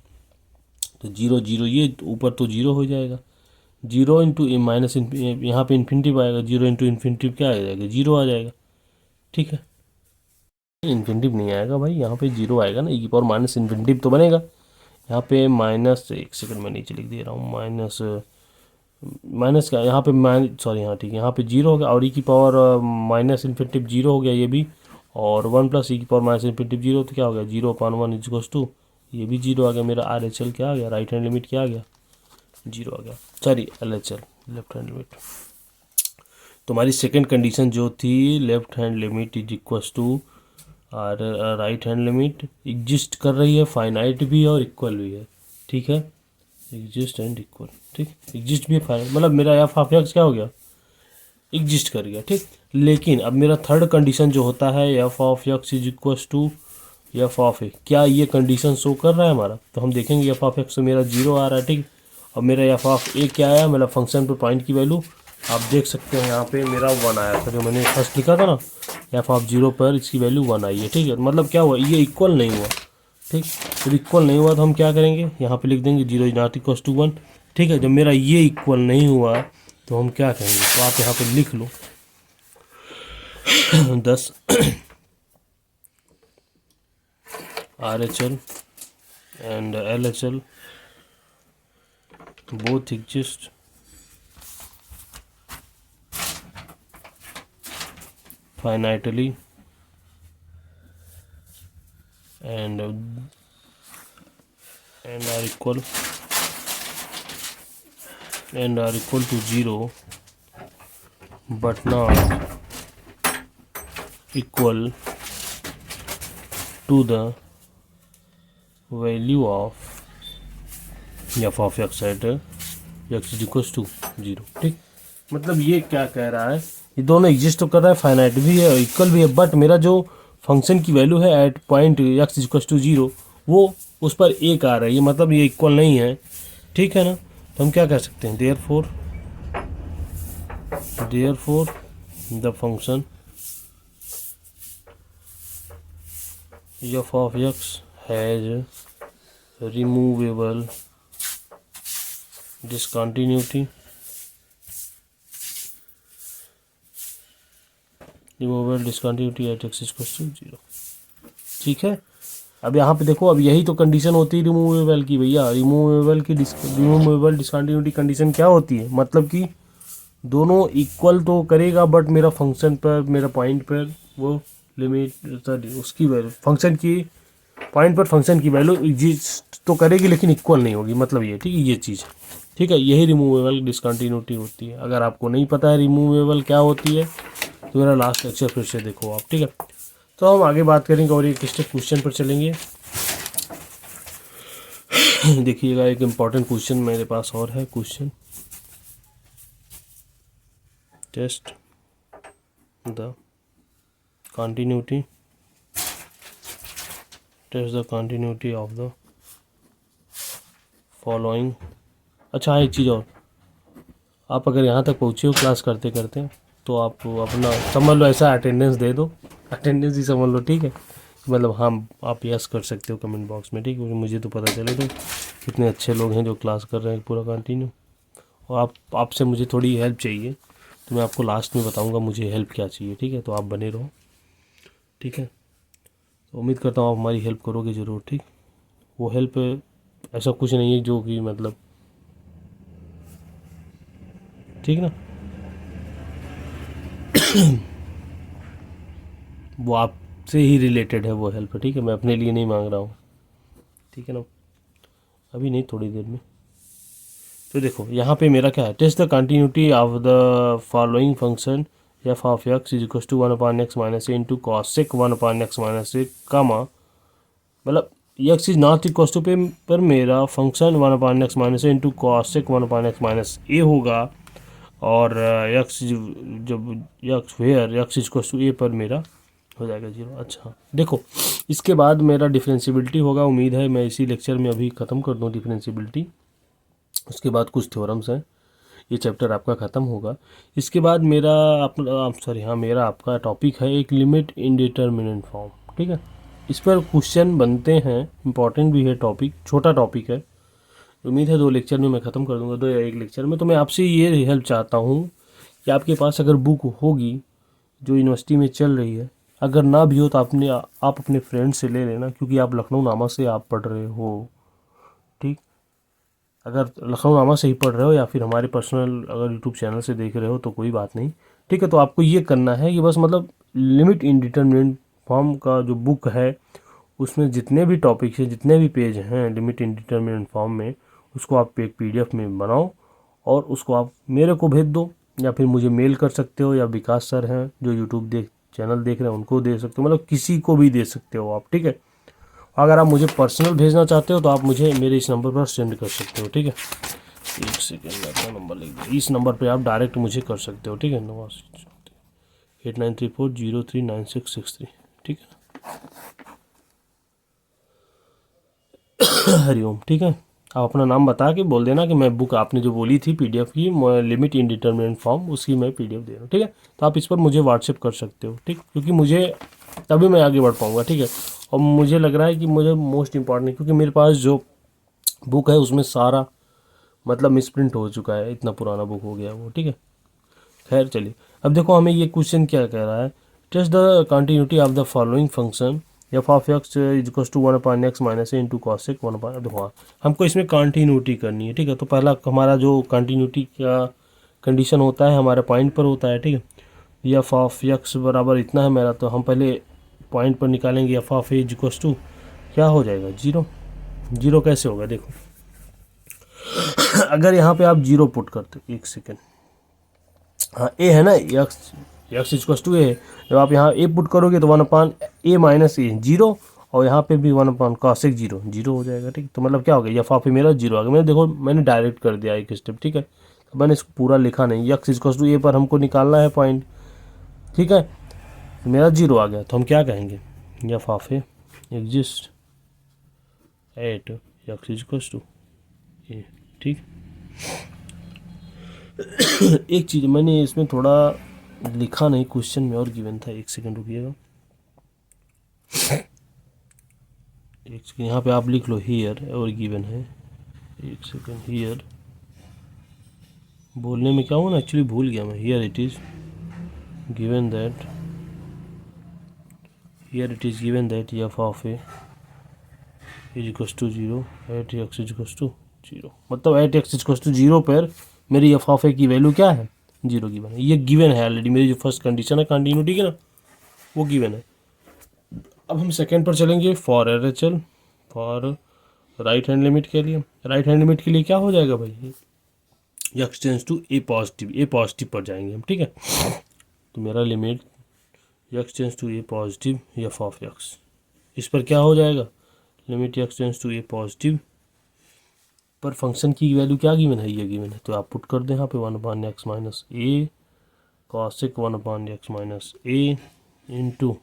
तो जीरो जीरो ये ऊपर तो जीरो हो जाएगा, जीरो इंटू माइनस यहाँ पे इन्फिनिटिव आएगा, जीरो इंटू इन्फिनिटिव क्या आ जाएगा, जीरो आ जाएगा, ठीक है। इन्फिनिटिव नहीं आएगा भाई, यहाँ पे जीरो आएगा ना, ई की पावर माइनस इन्फिनिटिव तो बनेगा। यहाँ पे माइनस, एक सेकंड में नीचे लिख दे रहा हूँ, माइनस माइनस का यहाँ पे सॉरी हाँ ठीक है, यहाँ पे जीरो हो गया, और ई की पावर माइनस इन्फिनिटिव जीरो हो गया ये भी, और वन प्लस ई की पावर माइनस इन्फिनिटिव जीरो, तो क्या हो गया, zero upon one is equals to, ये भी जीरो आ गया, मेरा आर एच एल क्या आ गया, राइट हैंड लिमिट क्या आ गया, जीरो आ गया, sorry L H L left hand limit. तुम्हारी सेकंड कंडीशन जो थी, left hand limit is equals to और राइट हैंड लिमिट एग्जिस्ट कर रही है, फाइनाइट भी है और इक्वल भी है, ठीक है। एग्जिस्ट एंड इक्वल, ठीक, एग्जिस्ट भी है फाइनाइट, मतलब मेरा एफ ऑफ एक्स क्या हो गया, एग्जिस्ट कर गया, ठीक। लेकिन अब मेरा थर्ड कंडीशन जो होता है, F of x is equals to F of A, क्या ये कंडीशन शो कर रहा है हमारा, तो हम देखेंगे एफ ऑफ एक्स तो मेरा जीरो आ रहा है, ठीक। और मेरा एफ ऑफ ए क्या आया, मेरा फंक्शन पे पॉइंट की वैल्यू आप देख सकते हैं, यहाँ पे मेरा वन आया था, जो मैंने फर्स्ट लिखा था ना, एफ ऑफ जीरो पर इसकी वैल्यू वन आई है, ठीक है। मतलब क्या हुआ, ये इक्वल नहीं हुआ, ठीक। जब इक्वल नहीं हुआ तो हम क्या करेंगे, यहाँ पे लिख देंगे zero is not equals to one, ठीक है। जब मेरा ये इक्वल नहीं हुआ तो हम क्या कहेंगे, तो आप यहाँ पे लिख लो 10 are H L and L H L both exist finitely and are equal to zero but not equal to the value of F of x at x is equals to zero, ठीक। मतलब ये क्या कह रहा है, ये दोनों exist तो कर रहा है, फाइनाइट भी है और इक्वल भी है, बट मेरा जो फंक्शन की वैल्यू है at point x is equals to zero, वो उस पर एक आ रही है, मतलब ये इक्वल नहीं है, ठीक है ना। तो हम क्या कह सकते हैं, therefore the function F of X has removable discontinuity at x equals to 0, ठीक है। अब यहाँ पे देखो, अब यही तो कंडीशन होती है रिमूवेबल की भैया, रिमूवेबल डिस्कंटिन्यूटी कंडीशन क्या होती है, मतलब कि दोनों इक्वल तो करेगा, बट मेरा फंक्शन पर, मेरा पॉइंट पर वो लिमिट, सॉरी उसकी वैल्यू, फंक्शन की पॉइंट पर फंक्शन की वैल्यू एग्जिस्ट तो करेगी लेकिन इक्वल नहीं होगी, मतलब ये, ठीक है, ये चीज़, ठीक है। यही रिमूवेबल डिस्कंटिन्यूटी होती है। अगर आपको नहीं पता है रिमूवेबल क्या होती है तो मेरा लास्ट लेक्चर फिर से देखो आप, ठीक है। तो हम आगे बात करेंगे और एक क्वेश्चन पर चलेंगे। देखिएगा, एक इम्पॉर्टेंट क्वेश्चन मेरे पास और है, question test the continuity of the following. अच्छा हाँ, एक चीज़ और, आप अगर यहाँ तक पहुँचे हो क्लास करते करते, तो आप अपना समझ लो, ऐसा अटेंडेंस दे दो, अटेंडेंस ही समझ लो, ठीक है। मतलब हम आप यस कर सकते हो कमेंट बॉक्स में, ठीक है, मुझे तो पता चले तो कितने अच्छे लोग हैं जो क्लास कर रहे हैं पूरा कंटिन्यू। और आपसे मुझे थोड़ी हेल्प चाहिए, तो मैं आपको लास्ट में बताऊँगा मुझे हेल्प क्या चाहिए, ठीक है। तो आप बने रहो, ठीक है। तो उम्मीद करता हूँ आप हमारी हेल्प करोगे ज़रूर, ठीक। वो हेल्प ऐसा कुछ नहीं है जो कि मतलब, ठीक ना। वो आपसे ही रिलेटेड है वो हेल्प, ठीक है, मैं अपने लिए नहीं मांग रहा हूँ, ठीक है ना, अभी नहीं, थोड़ी देर में। तो देखो यहाँ पे मेरा क्या है, test the continuity of the following function F of x is equal to 1/x minus A into cosec 1/x minus A comma, मतलब X is not equal to पे पर मेरा function 1/x minus A into cosec 1/x minus A होगा, और X जब X where X is equal to A पर मेरा हो जाएगा 0। अच्छा देखो, इसके बाद मेरा डिफरेंशियबिलिटी होगा, उम्मीद है मैं इसी लेक्चर में अभी ख़त्म कर दूँ डिफरेंशियबिलिटी, उसके बाद कुछ थ्योरम्स हैं, ये चैप्टर आपका ख़त्म होगा। इसके बाद मेरा मेरा आपका टॉपिक है एक लिमिट इंडिटरमिनेंट फॉर्म, ठीक है, इस पर क्वेश्चन बनते हैं, इंपॉर्टेंट भी है टॉपिक, छोटा टॉपिक है, उम्मीद है 2 लेक्चर में मैं ख़त्म कर दूंगा, 2 या 1 लेक्चर में। तो मैं आपसे ये हेल्प चाहता हूँ कि आपके पास अगर बुक होगी जो यूनिवर्सिटी में चल रही है, अगर ना भी हो तो आप अपने फ्रेंड से ले लेना, क्योंकि आप लखनऊ नामा से आप पढ़ रहे हो, ठीक, अगर लखनऊ नामा से ही पढ़ रहे हो या फिर हमारे पर्सनल अगर यूट्यूब चैनल से देख रहे हो तो कोई बात नहीं, ठीक है। तो आपको ये करना है कि बस मतलब लिमिट इंडिटरमिनेंट फॉर्म का जो बुक है उसमें जितने भी टॉपिक्स हैं, जितने भी पेज हैं लिमिट इंडिटरमिनेंट फॉर्म में, उसको आप एक PDF में बनाओ और उसको आप मेरे को भेज दो, या फिर मुझे मेल कर सकते हो, या विकास सर हैं जो यूट्यूब चैनल देख रहे हैं उनको दे सकते हो, मतलब किसी को भी दे सकते हो आप, ठीक है। अगर आप मुझे पर्सनल भेजना चाहते हो तो आप मुझे मेरे इस नंबर पर सेंड कर सकते हो, ठीक है। एक सेकेंड में अपना नंबर लिख दो, इस नंबर पे आप डायरेक्ट मुझे कर सकते हो, ठीक है, 8934039663, ठीक है। हरिओम, ठीक है। आप अपना नाम बता के बोल देना कि मैं बुक आपने जो बोली थी PDF की लिमिट इंडिटरमिनेंट फॉर्म, उसकी मैं PDF दे रहा हूँ, ठीक है। तो आप इस पर मुझे व्हाट्सएप कर सकते हो, ठीक, क्योंकि मुझे तभी मैं आगे बढ़ पाऊँगा, ठीक है। और मुझे लग रहा है कि मुझे मोस्ट इम्पॉर्टेंट, क्योंकि मेरे पास जो बुक है उसमें सारा मतलब मिसप्रिंट हो चुका है, इतना पुराना बुक हो गया वो, ठीक है। खैर चलिए, अब देखो हमें ये क्वेश्चन क्या कह रहा है, test the continuity of the following function F of x is equal to 1/x minus A into cosec 1/, देखो हमको इसमें कंटिन्यूटी करनी है, ठीक है। तो पहला हमारा जो कंटिन्यूटी का कंडीशन होता है हमारे पॉइंट पर होता है, ठीक है। एफ ऑफ एक्स बराबर इतना है मेरा, तो हम पहले पॉइंट पर निकालेंगे, F of A is equal to क्या हो जाएगा 0। 0 कैसे होगा, देखो अगर यहाँ पे आप 0 पुट करते, एक सेकेंड, हाँ ए है ना, एक्स इक्वल टू ए, जब आप यहाँ ए पुट करोगे तो 1/a माइनस ए 0, और यहाँ पे भी 1/cosec 0 हो जाएगा, ठीक। तो मतलब क्या हो गया, एफ ऑफ ए मेरा 0 आ गया, मैंने देखो मैंने डायरेक्ट कर दिया एक स्टेप, ठीक है। तो मैंने इसको पूरा लिखा नहीं, एक्स इक्वल टू ए पर हमको निकालना है पॉइंट, ठीक है। तो मेरा 0 आ गया, तो हम क्या कहेंगे, F of A exist at X equal to A, ठीक। एक चीज़ मैंने इसमें थोड़ा लिखा नहीं, क्वेश्चन में और गिवन था, एक सेकंड रुकिएगा, एक सेकंड, यहाँ पे आप लिख लो हियर और गिवन है, एक सेकंड, हियर बोलने में क्या हुआ ना, एक्चुअली भूल गया मैं, here it is given that, here it is given that F of A is equal to 0 at x is equal to 0, मतलब at x is equal to 0 पर मेरी एफ ऑफ ए की वैल्यू क्या है, 0 गिवन है। ये गिवन है already, मेरी जो फर्स्ट कंडीशन है कंटिन्यूटी की ना, वो गिवन है। अब हम सेकंड पर चलेंगे, for RHL, for right hand limit के लिए, राइट हैंड लिमिट के लिए क्या हो जाएगा भाई, X tends to A positive पर जाएंगे हम, ठीक है। तो मेरा limit x tends to A positive F of X, इस पर क्या हो जाएगा, limit x tends to A positive पर फंक्शन की वैल्यू क्या गिवन है, ये गिवन है, तो आप पुट कर दें यहाँ पे 1/x minus A cosec 1/x minus A into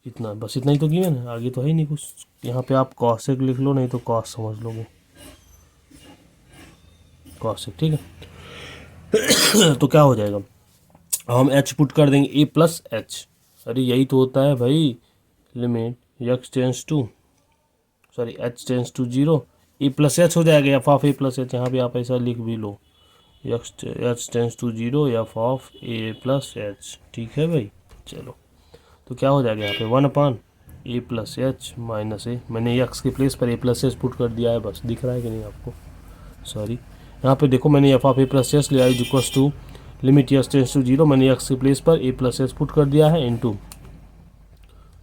इतना, बस इतना ही तो गिवन है, आगे तो है ही नहीं कुछ। यहाँ पे आप कॉसेक लिख लो, नहीं तो कॉस समझ लोगे, कॉसेक, ठीक है। तो क्या हो जाएगा, हम h पुट कर देंगे a प्लस एच, अरे यही तो होता है भाई, limit x tends to H tends to 0 A plus H हो जाएगा, F of A plus H, यहाँ पे आप ऐसा लिख भी लो, H tends to 0 F of A plus H, ठीक है भाई। चलो तो क्या हो जाएगा यहाँ पे 1/a प्लस एच माइनस ए, मैंने एक्स के प्लेस पर a प्लस एच पुट कर दिया है, बस दिख रहा है कि नहीं आपको, सॉरी यहाँ पे देखो मैंने F of A plus H लिया is equal to limit X tends to zero, मैंने यक्स के प्लेस पर ए प्लस एच पुट कर दिया है into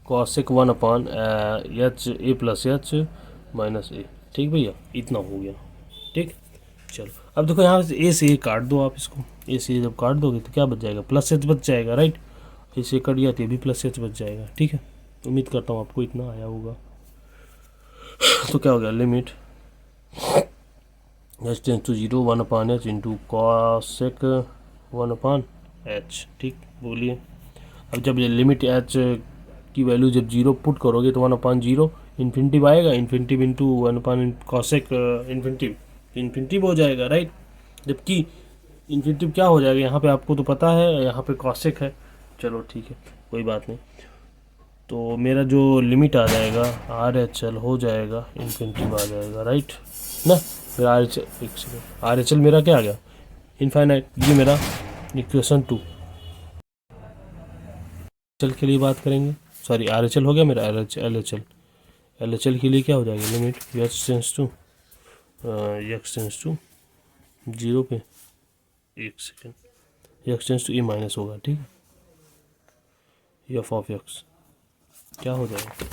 cosec 1 upon H A plus H minus A. ठीक भैया, इतना हो गया। ठीक, चलो अब देखो यहाँ से ए से ए काट दो आप इसको, ए से जब काट दोगे तो क्या बच जाएगा, प्लस एच बच जाएगा, राइट। ए से कट गया तो ये भी प्लस एच बच जाएगा। ठीक है, उम्मीद करता हूँ आपको इतना आया होगा। तो क्या हो गया, limit H tends to zero 1 upon H into cosec 1 upon H. ठीक, बोलिए। अब जब ये लिमिट एच की वैल्यू जब जीरो पुट करोगे तो 1 अपॉन जीरो इन्फिनिटिव आएगा, infinitive into 1 upon cosec infinitive हो जाएगा, राइट। जबकि इन्फिनिटिव क्या हो जाएगा, यहाँ पे आपको तो पता है, यहाँ पे कॉसेक है। चलो ठीक है, कोई बात नहीं। तो मेरा जो लिमिट आ जाएगा आर एच एल हो जाएगा, इन्फिनिटिव आ जाएगा, राइट ना। मेरा आर एच एल, एक सेकेंड, आर एच एल मेरा क्या आ गया, इनफाइनाइट। ये मेरा इक्वेशन 2 एल के लिए बात करेंगे, सॉरी आर एच एल हो गया मेरा, एल एच एल के लिए क्या हो जाएगा, limit x tends to zero पे, एक second, X tends to A minus होगा। ठीक है, एफ ऑफ यक्स क्या हो जाएगा,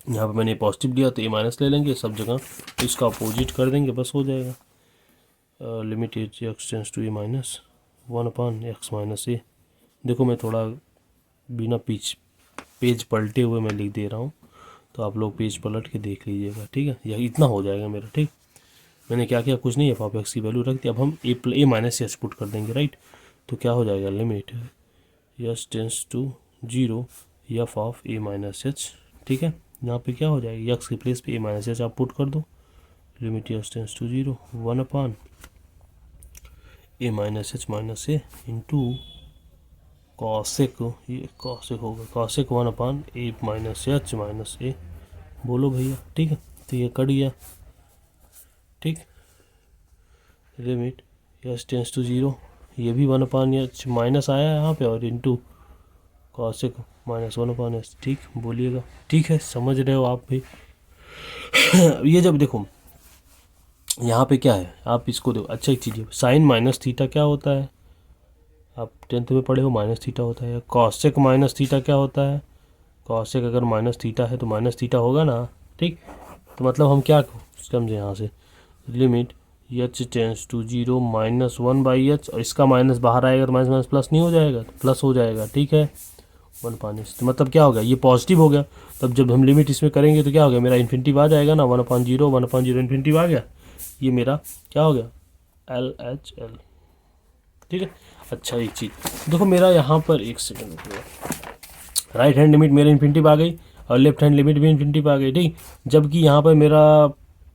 यहाँ पे मैंने पॉजिटिव लिया तो ए माइनस ले लेंगे सब जगह, इसका अपोजिट कर देंगे, बस हो जाएगा। Limit x tends to A minus 1 upon X minus A. देखो मैं थोड़ा बिना पेज पलटे हुए मैं लिख दे रहा हूँ, तो आप लोग पेज पलट के देख लीजिएगा। ठीक है, यह इतना हो जाएगा मेरा। ठीक, मैंने क्या किया, कुछ नहीं, एफ ऑफ एक्स की वैल्यू रख दी। अब हम ए माइनस एच पुट कर देंगे, राइट। तो क्या हो जाएगा, limit X tends to zero F of A minus H. ठीक है, यहाँ पे क्या हो जाएगा, यक्स के प्लेस पे ए माइनस एच आप पुट कर दो, limit X tends to zero 1 upon A minus H minus A into cosec, ये कॉसेक होगा, cosec 1 upon A minus H minus A. बोलो भैया, ठीक है, तो ये कट गया। ठीक, limit X tends to zero, ये भी 1 अपॉन एच माइनस आया है यहाँ पे, और into cosec minus 1 upon H. ठीक, बोलिएगा। ठीक है, समझ रहे हो आप भी। ये जब देखो यहाँ पे क्या है, आप इसको देखो, अच्छा एक चीज़ है, साइन माइनस थीटा क्या होता है, आप 10th में पढ़े हो, माइनस थीटा होता है। कॉसेक माइनस थीटा क्या होता है, कॉसेक अगर माइनस थीटा है तो माइनस थीटा होगा ना। ठीक, तो मतलब हम क्या समझे यहाँ से, limit H tends to zero minus 1 by H, और इसका माइनस बाहर आएगा तो माइनस माइनस प्लस नहीं हो जाएगा, तो प्लस हो जाएगा। ठीक है, 1 अपॉन एच, तो मतलब क्या हो गया, ये पॉजिटिव हो गया। तब जब हम लिमिट इसमें करेंगे तो क्या हो गया, मेरा इन्फिनिटिव आ जाएगा ना, 1 अपॉन जीरो इन्फिनिटिव आ गया, ये मेरा क्या हो गया, एल एच एल। ठीक है, अच्छा एक चीज़ देखो, मेरा यहाँ पर एक सेकेंड, राइट हैंड लिमिट मेरा इन्फिनिटिव आ गई और लेफ्ट हैंड लिमिट भी इन्फिनिटिव आ गई। ठीक, जबकि यहाँ पर मेरा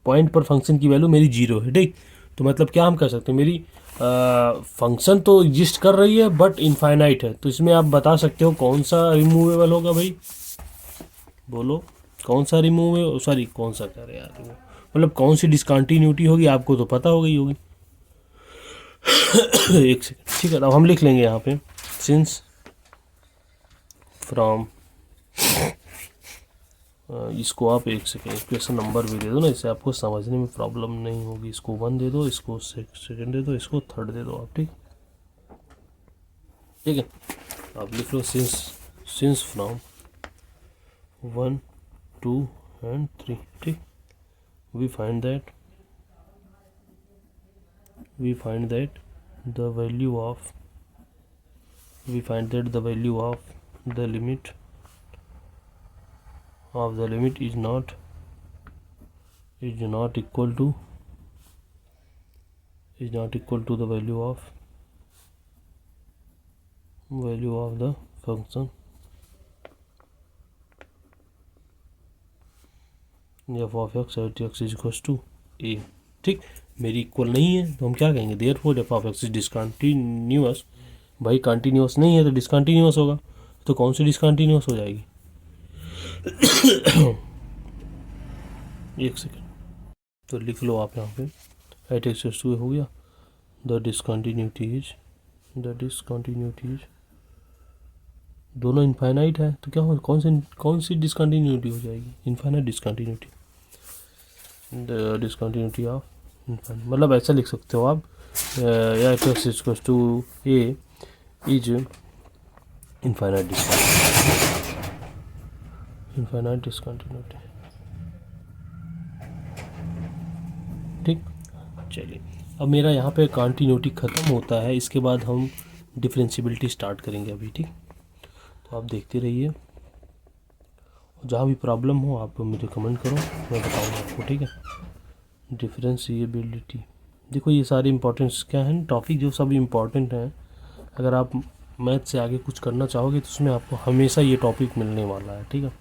पॉइंट पर फंक्शन की वैल्यू मेरी जीरो है। ठीक, तो मतलब क्या हम कर सकते हैं, मेरी फंक्शन तो एग्जिस्ट कर रही है बट इनफाइनाइट है, तो इसमें आप बता सकते हो कौन सा रिमूवेबल होगा भाई, बोलो कौन सा रिमूव, सॉरी कौन सा कह रहे यार, मतलब कौन सी डिसकंटिन्यूटी होगी, आपको तो पता हो गई होगी। एक सेकेंड, ठीक है, अब हम लिख लेंगे यहाँ पे, सिंस फ्रॉम, इसको आप एक सेकेंड इक्वेशन नंबर भी दे दो ना, इससे आपको समझने में प्रॉब्लम नहीं होगी। इसको 1 दे दो, इसको सेकेंड दे दो, इसको थर्ड दे दो आप। ठीक, ठीक है, आप लिख लो सिंस फ्रॉम 1 2 and 3। ठीक, we find that the value of the limit is not equal to the value of the function f of x at x is equals to a। ठीक, मेरी इक्वल नहीं है तो हम क्या कहेंगे, therefore f of x is discontinuous। भाई continuous नहीं है तो डिसकंटिन्यूस होगा, तो कौन सी डिसकंटिन्यूस हो जाएगी। एक सेकेंड, तो लिख लो आप यहाँ पे, एट एक्स इक्वल्स टू हो गया, द डिसकंटिन्यूटी इज दोनों इनफाइनाइट है, तो क्या हो, कौन सी डिसकंटिन्यूटी हो जाएगी, infinite discontinuity, the discontinuity of infinite. मतलब ऐसा लिख सकते हो आप F X equal to A is infinite discontinuity. ठीक, चलिए अब मेरा यहाँ पे कंटिन्यूटी ख़त्म होता है, इसके बाद हम डिफरेंशियबिलिटी स्टार्ट करेंगे अभी। ठीक, तो आप देखते रहिए, जहाँ भी प्रॉब्लम हो आप मुझे कमेंट करो, मैं बताऊँगा आपको। ठीक है, डिफरेंशिएबिलिटी, देखो ये सारे इंपॉर्टेंट्स क्या हैं, टॉपिक जो सब इम्पॉर्टेंट हैं। अगर आप मैथ से आगे कुछ करना चाहोगे तो उसमें आपको हमेशा ये टॉपिक मिलने वाला है। ठीक है,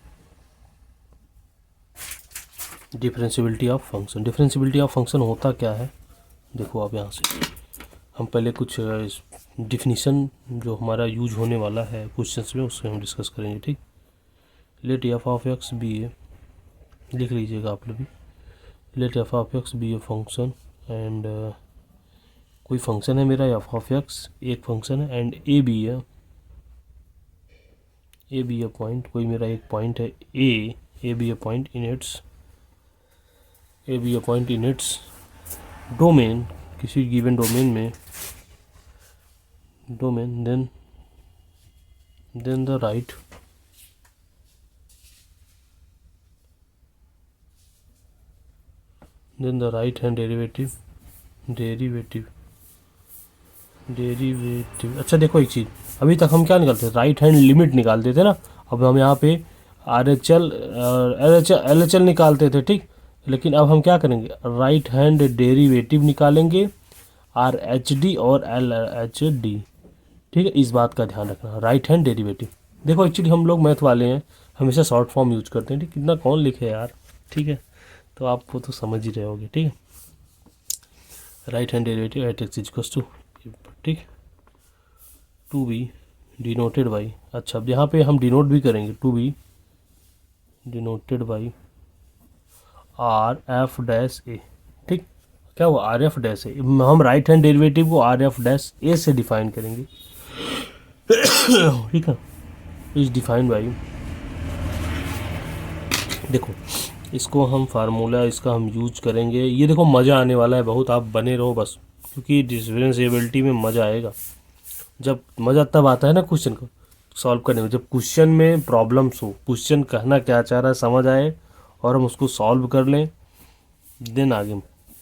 differentiability of function. Differentiability of function होता क्या है, देखो आप यहाँ से हम पहले कुछ डिफिनीशन जो हमारा यूज होने वाला है क्वेश्चंस में उससे हम डिस्कस करेंगे। ठीक, let F of X be A, लिख लीजिएगा आप लोग भी, let F of X be A function and कोई फंक्शन है मेरा एफ ऑफ एक्स, एक फंक्शन है, एंड ए बी है, ए बी ए पॉइंट, कोई मेरा एक पॉइंट है A B A point in its, A B A point in its domain, किसी गिवन डोमेन में, domain, then the right hand derivative, अच्छा देखो एक चीज़, अभी तक हम क्या निकालते थे, राइट हैंड लिमिट निकालते थे ना, अब हम यहाँ पे एल एच एल निकालते थे। ठीक, लेकिन अब हम क्या करेंगे, राइट हैंड डेरिवेटिव निकालेंगे, आर एच डी और एल एच डी। ठीक है, इस बात का ध्यान रखना, राइट हैंड डेरिवेटिव। देखो एक्चुअली हम लोग मैथ वाले हैं, हमेशा शॉर्ट फॉर्म यूज करते हैं। ठीक, कितना कौन लिखे यार। ठीक है, तो आपको तो समझ ही रहे होगे। ठीक है, right hand derivative at X equal to, ठीक, टू बी डिनोटेड बाई, अच्छा अब यहाँ पे हम डिनोट भी करेंगे, to be denoted by R F dash A. ठीक, क्या हुआ, आर एफ डैश ए, हम राइट हैंड डेरिवेटिव को आर एफ डैश ए से डिफाइन करेंगे। ठीक है, इज डिफाइन बाई, देखो इसको हम फार्मूला इसका हम यूज करेंगे, ये देखो मज़ा आने वाला है बहुत, आप बने रहो बस, क्योंकि डिफरेंशिएबिलिटी में मज़ा आएगा। जब मज़ा तब आता है ना क्वेश्चन को सॉल्व करने में, जब क्वेश्चन में प्रॉब्लम्स हो, क्वेश्चन कहना क्या चाह रहा है समझ आए और हम उसको सॉल्व कर लें, देन आगे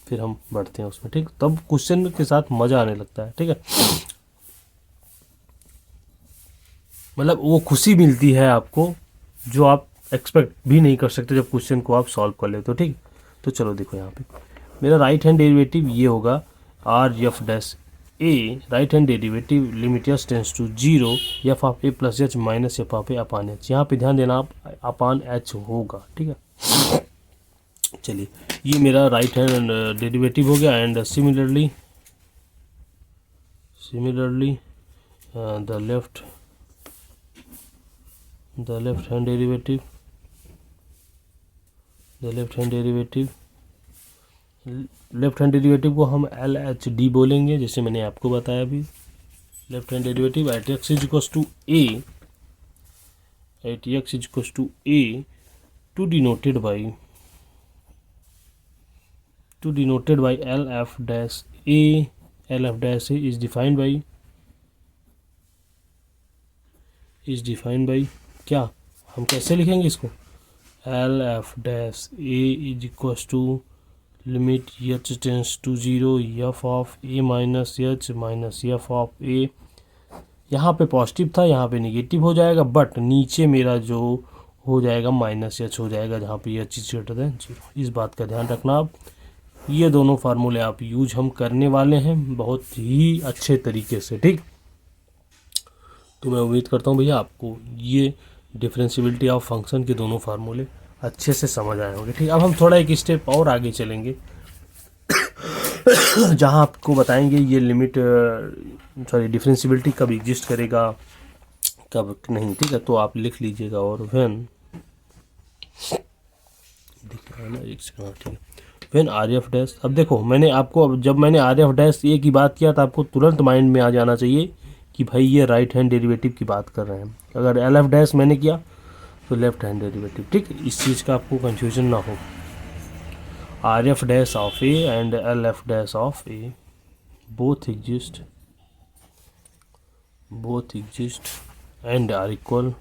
फिर हम बढ़ते हैं उसमें। ठीक, तब क्वेश्चन के साथ मज़ा आने लगता है। ठीक है, मतलब वो खुशी मिलती है आपको जो आप एक्सपेक्ट भी नहीं कर सकते जब क्वेश्चन को आप सॉल्व कर लेते हो। ठीक, तो चलो देखो यहाँ पे मेरा राइट हैंड डेरिवेटिव ये होगा R F dash A, right hand derivative limit H tends to 0 F of A plus H minus F of A upon H, यहाँ पे ध्यान देना आप अपान एच होगा। ठीक है, चलिए ये मेरा राइट हैंड डेरिवेटिव हो गया, and similarly the left hand derivative, left hand derivative को हम एल एच डी बोलेंगे, जैसे मैंने आपको बताया अभी। Left hand derivative at x is equal to A to denoted by L F dash A, L F dash A is defined by क्या, हम कैसे लिखेंगे इसको, L F dash A is equal to limit H tends to 0 F of A minus F of A, यहाँ पे positive था यहाँ पे निगेटिव हो जाएगा, बट नीचे मेरा जो हो जाएगा माइनस एच हो जाएगा, जहाँ पे एच इज ग्रेटर देन 0। इस बात का ध्यान रखना आप, ये दोनों फार्मूले आप यूज हम करने वाले हैं बहुत ही अच्छे तरीके से। ठीक, तो मैं उम्मीद करता हूँ भैया आपको ये डिफरेंशिएबिलिटी ऑफ फंक्शन के दोनों फार्मूले अच्छे से समझ आए होंगे। ठीक, अब हम थोड़ा एक स्टेप और आगे चलेंगे जहाँ आपको बताएंगे ये लिमिट डिफरेंशिएबिलिटी कब एग्जिस्ट करेगा कब नहीं। ठीक है, तो आप लिख लीजिएगा, और व्हेन दिख रहा है ना, एक सेकंड, ठीक है, व्हेन आर एफ डैश, अब देखो मैंने आपको, जब मैंने आर एफ डैश ए की बात किया तो आपको तुरंत माइंड में आ जाना चाहिए कि भाई ये राइट हैंड डेरिवेटिव की बात कर रहे हैं। अगर एल एफ डैश मैंने किया तो लेफ्ट हैंड डेरिवेटिव। ठीक, इस चीज़ का आपको कंफ्यूजन ना हो, are F dash of A and L F dash of A both exist and are equal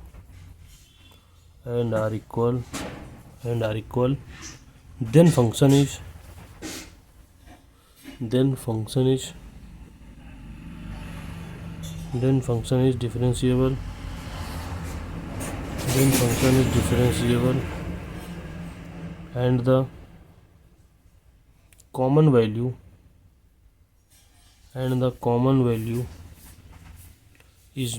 then function is differentiable and the common value is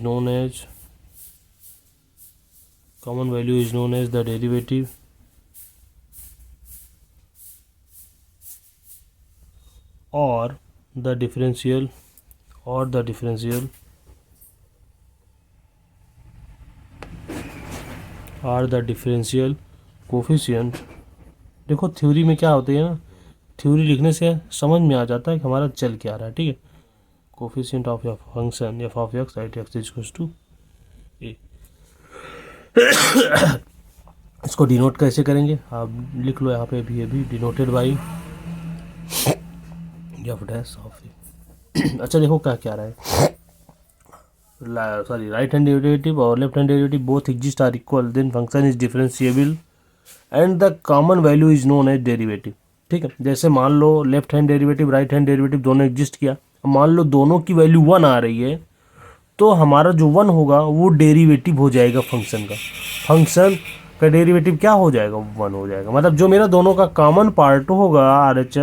known as the derivative or the differential coefficient. देखो theory में क्या होती है ना, theory लिखने से समझ में आ जाता है कि हमारा चल क्या रहा है, ठीक है। Coefficient of your function F of X right X equals to A. इसको डिनोट कैसे करेंगे आप लिख लो यहाँ पे भी denoted by F dash of A. अच्छा देखो क्या क्या रहा है, सॉरी राइट हैंड डेरिवेटिव और left hand derivative both exist are equal then function is differentiable and the common value is known as derivative, ठीक है। जैसे मान लो left hand derivative right hand derivative दोनों एग्जिस्ट किया, मान लो दोनों की वैल्यू 1 आ रही है, तो हमारा जो 1 होगा वो डेरिवेटिव हो जाएगा फंक्शन का डेरिवेटिव क्या हो जाएगा, 1 हो जाएगा। मतलब जो मेरा दोनों का कॉमन पार्ट होगा आर एच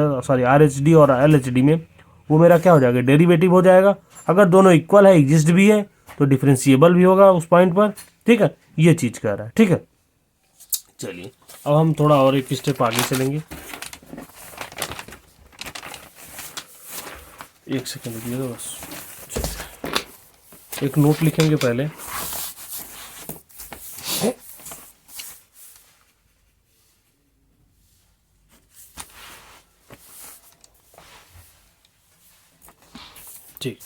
डी और एल एच डी में, वो मेरा क्या हो जाएगा, डेरिवेटिव हो जाएगा। अगर दोनों इक्वल है, एग्जिस्ट भी है, तो डिफरेंशिएबल भी होगा उस पॉइंट पर, ठीक है। ये चीज़ कह रहा है, ठीक है। चलिए अब हम थोड़ा और एक स्टेप आगे चलेंगे। एक सेकंड रुकिएगा बस, एक नोट लिखेंगे पहले। ठीक,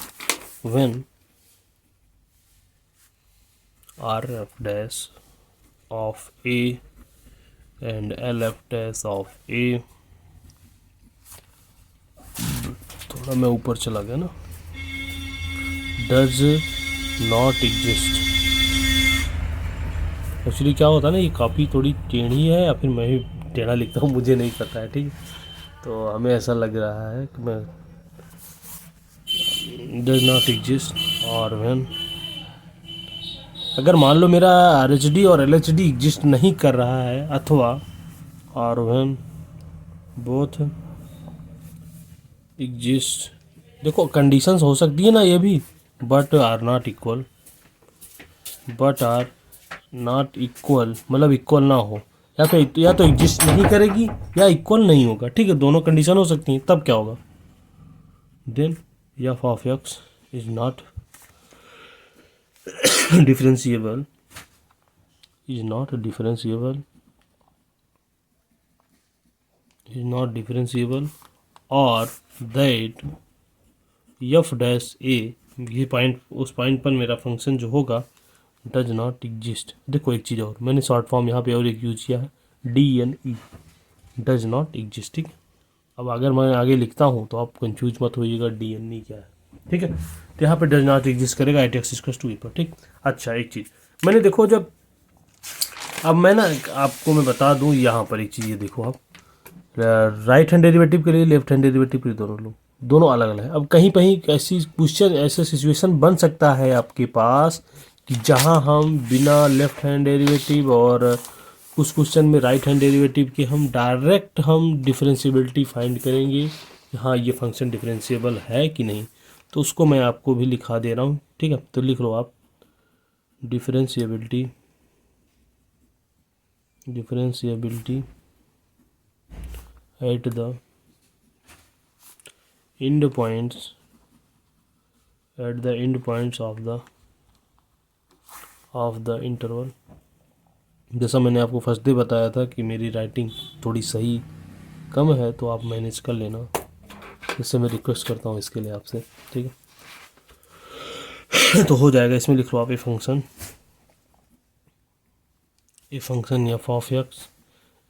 when RF dash of A and LF dash of A, थोड़ा मैं ऊपर चला गया ना, does not exist। एक्चुअली क्या होता है ना, ये कॉपी थोड़ी टेढ़ी है या फिर मैं ही टेढ़ा लिखता हूँ, मुझे नहीं पता है, ठीक है। तो हमें ऐसा लग रहा है कि मैं does not exist और when, अगर मान लो मेरा आर एच डी और एल एच डी एग्जिस्ट नहीं कर रहा है, अथवा और when both exist, देखो कंडीशंस हो सकती है ना ये भी, बट आर नॉट इक्वल मतलब इक्वल ना हो, या तो एग्जिस्ट नहीं करेगी या इक्वल नहीं होगा, ठीक है। दोनों कंडीशन हो सकती हैं, तब क्या होगा, then F of x is not differentiable or that f dash a, ये पॉइंट, उस पॉइंट पर मेरा फंक्शन जो होगा डज नॉट एग्जिस्ट। देखो एक चीज़ और, मैंने शॉर्ट फॉर्म यहाँ पे और एक यूज किया है, DNE, डज नॉट एग्जिस्ट, ठीक है। अब अगर मैं आगे लिखता हूँ तो आप कंफ्यूज मत होइएगा DNE क्या है, ठीक है। तो यहाँ पे डज नॉट एग्जिस्ट करेगा eight X equals to A पर, ठीक। अच्छा एक चीज़ मैंने देखो, जब अब मैं ना आपको मैं बता दूँ यहाँ पर एक चीज़, ये देखो आप राइट हैंड डेरिवेटिव के लिए लेफ्ट हैंड डेरिवेटिव के लिए दोनों अलग अलग है। अब कहीं कहीं ऐसी क्वेश्चन, ऐसा सिचुएशन बन सकता है आपके पास कि जहाँ हम बिना लेफ्ट हैंड डेरिवेटिव और उस क्वेश्चन में राइट हैंड डेरिवेटिव के हम डायरेक्ट हम डिफरेंशिएबिलिटी फाइंड करेंगे कि हाँ ये फंक्शन डिफरेंशिएबल है कि नहीं। तो उसको मैं आपको भी लिखा दे रहा हूँ, ठीक है। तो लिख लो आप differentiability at the end points of the interval। जैसा मैंने आपको फर्स्ट डे बताया था कि मेरी राइटिंग थोड़ी सही कम है, तो आप मैनेज कर लेना, इससे मैं रिक्वेस्ट करता हूँ इसके लिए आपसे, ठीक है। तो हो जाएगा, इसमें लिख लो आप A function F of x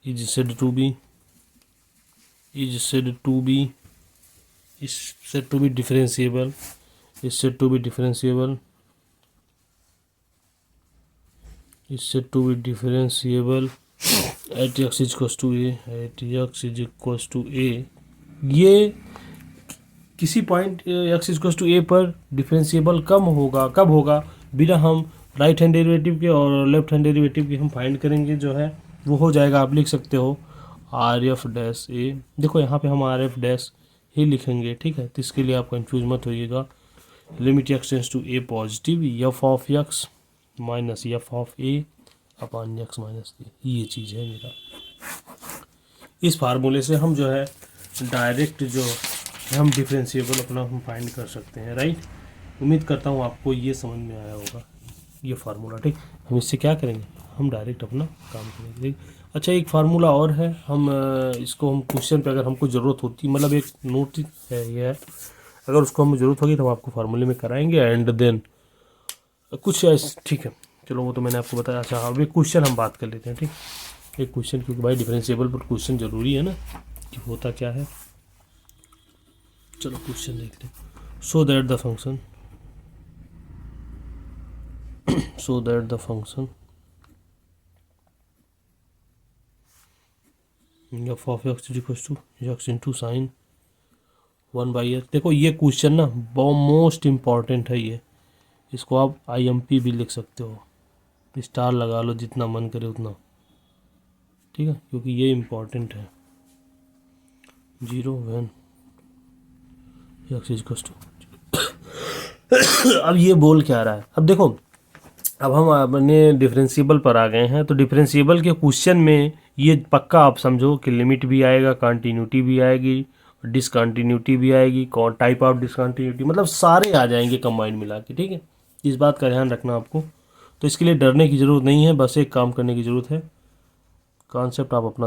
is said to be is said to be differentiable, is said to be differentiable, is said to be differentiable at x is equals to a, at x is equals to a। ये किसी point x is equals to A पर differentiable कब होगा बिना हम right hand derivative के और left hand derivative के हम फाइंड करेंगे, जो है वो हो जाएगा। आप लिख सकते हो आर एफ डैश ए। देखो यहाँ पे हम आर एफ डैश ही लिखेंगे, ठीक है, तो इसके लिए आप कंफ्यूज मत होइएगा। Limit x tends to A positive F of X minus F of A upon X minus A, ये चीज़ है मेरा। इस फार्मूले से हम जो है डायरेक्ट जो हम डिफरेंशिएबल अपना हम फाइंड कर सकते हैं, राइट। उम्मीद करता हूँ आपको ये समझ में आया होगा ये फार्मूला, ठीक। हम इससे क्या करेंगे, हम डायरेक्ट अपना काम करेंगे, ठीक। अच्छा, एक फार्मूला और है, हम इसको हम क्वेश्चन पे अगर हमको ज़रूरत होती, मतलब एक नोट है ये है, अगर उसको हमें ज़रूरत होगी तो हम आपको फार्मूले में कराएंगे एंड देन कुछ, ठीक है। चलो वो तो मैंने आपको बताया। अच्छा, अब एक क्वेश्चन हम बात कर लेते हैं, ठीक। एक क्वेश्चन, क्योंकि भाई डिफरेंशिएबल पर क्वेश्चन ज़रूरी है ना कि होता क्या है। चलो क्वेश्चन देखते हैं। So that the function F of x is equal to X into sine 1/x। देखो ये क्वेश्चन ना बहुत मोस्ट इम्पॉर्टेंट है ये, इसको आप IMP भी लिख सकते हो, स्टार लगा लो जितना मन करे उतना, ठीक है, क्योंकि ये इम्पॉर्टेंट है। 0 1 एक्स इज इक्वल टू। अब ये बोल क्या रहा है, अब देखो, अब हम अपने डिफरेंशिएबल पर आ गए हैं, तो डिफरेंशिएबल के क्वेश्चन में ये पक्का आप समझो कि लिमिट भी आएगा, कंटिन्यूटी भी आएगी, डिसकंटिन्यूटी भी आएगी, टाइप ऑफ डिसकंटिन्यूटी, मतलब सारे आ जाएंगे कंबाइंड मिला के, ठीक है। इस बात का ध्यान रखना आपको। तो इसके लिए डरने की ज़रूरत नहीं है, बस एक काम करने की ज़रूरत है, कॉन्सेप्ट आप अपना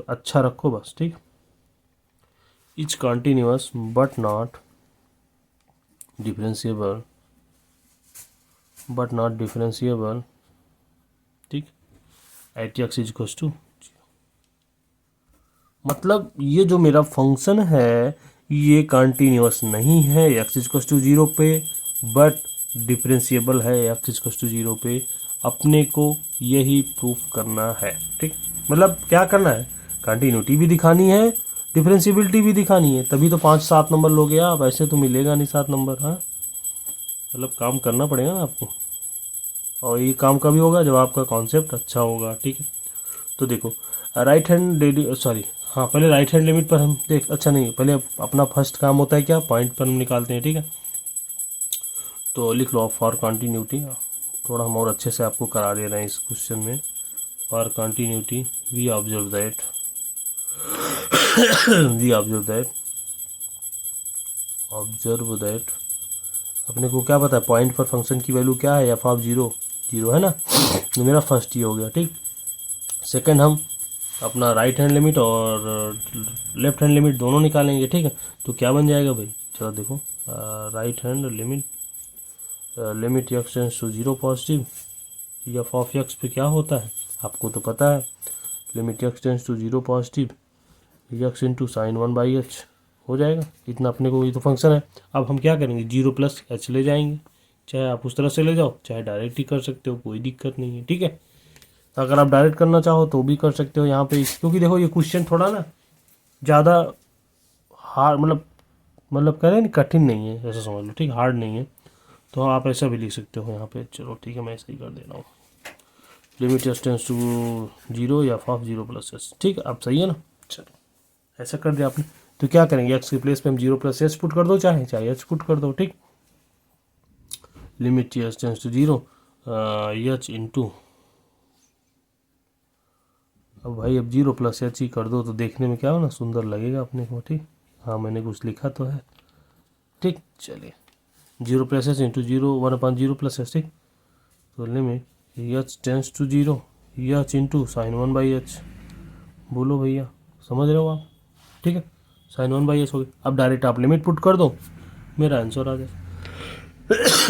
अच्छा रखो बस, ठीक। Is continuous but not differentiable, ठीक, at x is equals to. मतलब ये जो मेरा फंक्शन है ये कंटिन्यूअस नहीं है एक्स इज इक्वल्स टू 0 पे, बट डिफरेंशिएबल है एक्स इज इक्वल्स टू 0 पे। अपने को यही प्रूफ करना है, ठीक। मतलब क्या करना है, कंटिन्यूटी भी दिखानी है, डिफरेंशिएबिलिटी भी दिखानी है, तभी तो 5-7 नंबर लोगे आप, ऐसे तो मिलेगा नहीं 7 नंबर। हाँ, मतलब काम करना पड़ेगा ना आपको, और ये काम कभी होगा जब आपका कॉन्सेप्ट अच्छा होगा, ठीक है। तो देखो राइट हैंड हाँ, पहले राइट हैंड लिमिट पर हम अच्छा नहीं, पहले अपना फर्स्ट काम होता है क्या, पॉइंट पर हम निकालते हैं, ठीक है। तो लिख लो फॉर कंटिन्यूटी, थोड़ा हम और अच्छे से आपको करा दे रहे हैं इस क्वेश्चन में। For continuity we observe that अपने को क्या पता है, पॉइंट पर फंक्शन की वैल्यू क्या है, एफ ऑफ 0 0 है ना, तो मेरा फर्स्ट ही हो गया, ठीक। सेकंड हम अपना राइट हैंड लिमिट और लेफ्ट हैंड लिमिट दोनों निकालेंगे, ठीक है। तो क्या बन जाएगा भाई, चलो देखो, right hand limit x tends to 0 positive, F of X पे क्या होता है आपको तो पता है, limit x tends to 0 positive X into sine 1/h हो जाएगा। इतना अपने को, ये तो फंक्शन है। अब हम क्या करेंगे, 0 + h ले जाएंगे, चाहे आप उस तरह से ले जाओ, चाहे डायरेक्ट ही कर सकते हो, कोई दिक्कत नहीं है, ठीक है। अगर आप डायरेक्ट करना चाहो तो भी कर सकते हो यहाँ पे, क्योंकि देखो ये क्वेश्चन थोड़ा ना ज़्यादा हार्ड, मतलब कह रहे हैं कठिन नहीं है, ऐसा समझ लो, ठीक, हार्ड नहीं है, तो आप ऐसा भी लिख सकते हो यहाँ पे। चलो ठीक है, मैं ऐसा ही कर दे रहा हूँ, लिमिट एक्स टेंड्स टू 0 या ऑफ 0 + h, ठीक है। अब सही है ना, चलो ऐसा कर दिया आपने। तो क्या करेंगे, एक्स के प्लेस पे हम 0 + h पुट कर दो, चाहे h पुट कर दो, ठीक। Limit x tends to 0 h into, अब भाई अब 0 + h ही कर दो, तो देखने में क्या हो ना, सुंदर लगेगा अपने को, ठीक। हाँ, मैंने कुछ लिखा तो है, ठीक। चलिए 0 + h इंटू 0 1/0 + h, ठीक। तो limit h tends to 0 h into sine 1/h, बोलो भैया समझ रहे हो आप, ठीक है। साइन 1/h हो गई। अब डायरेक्ट आप लिमिट पुट कर दो, मेरा आंसर आ जाए।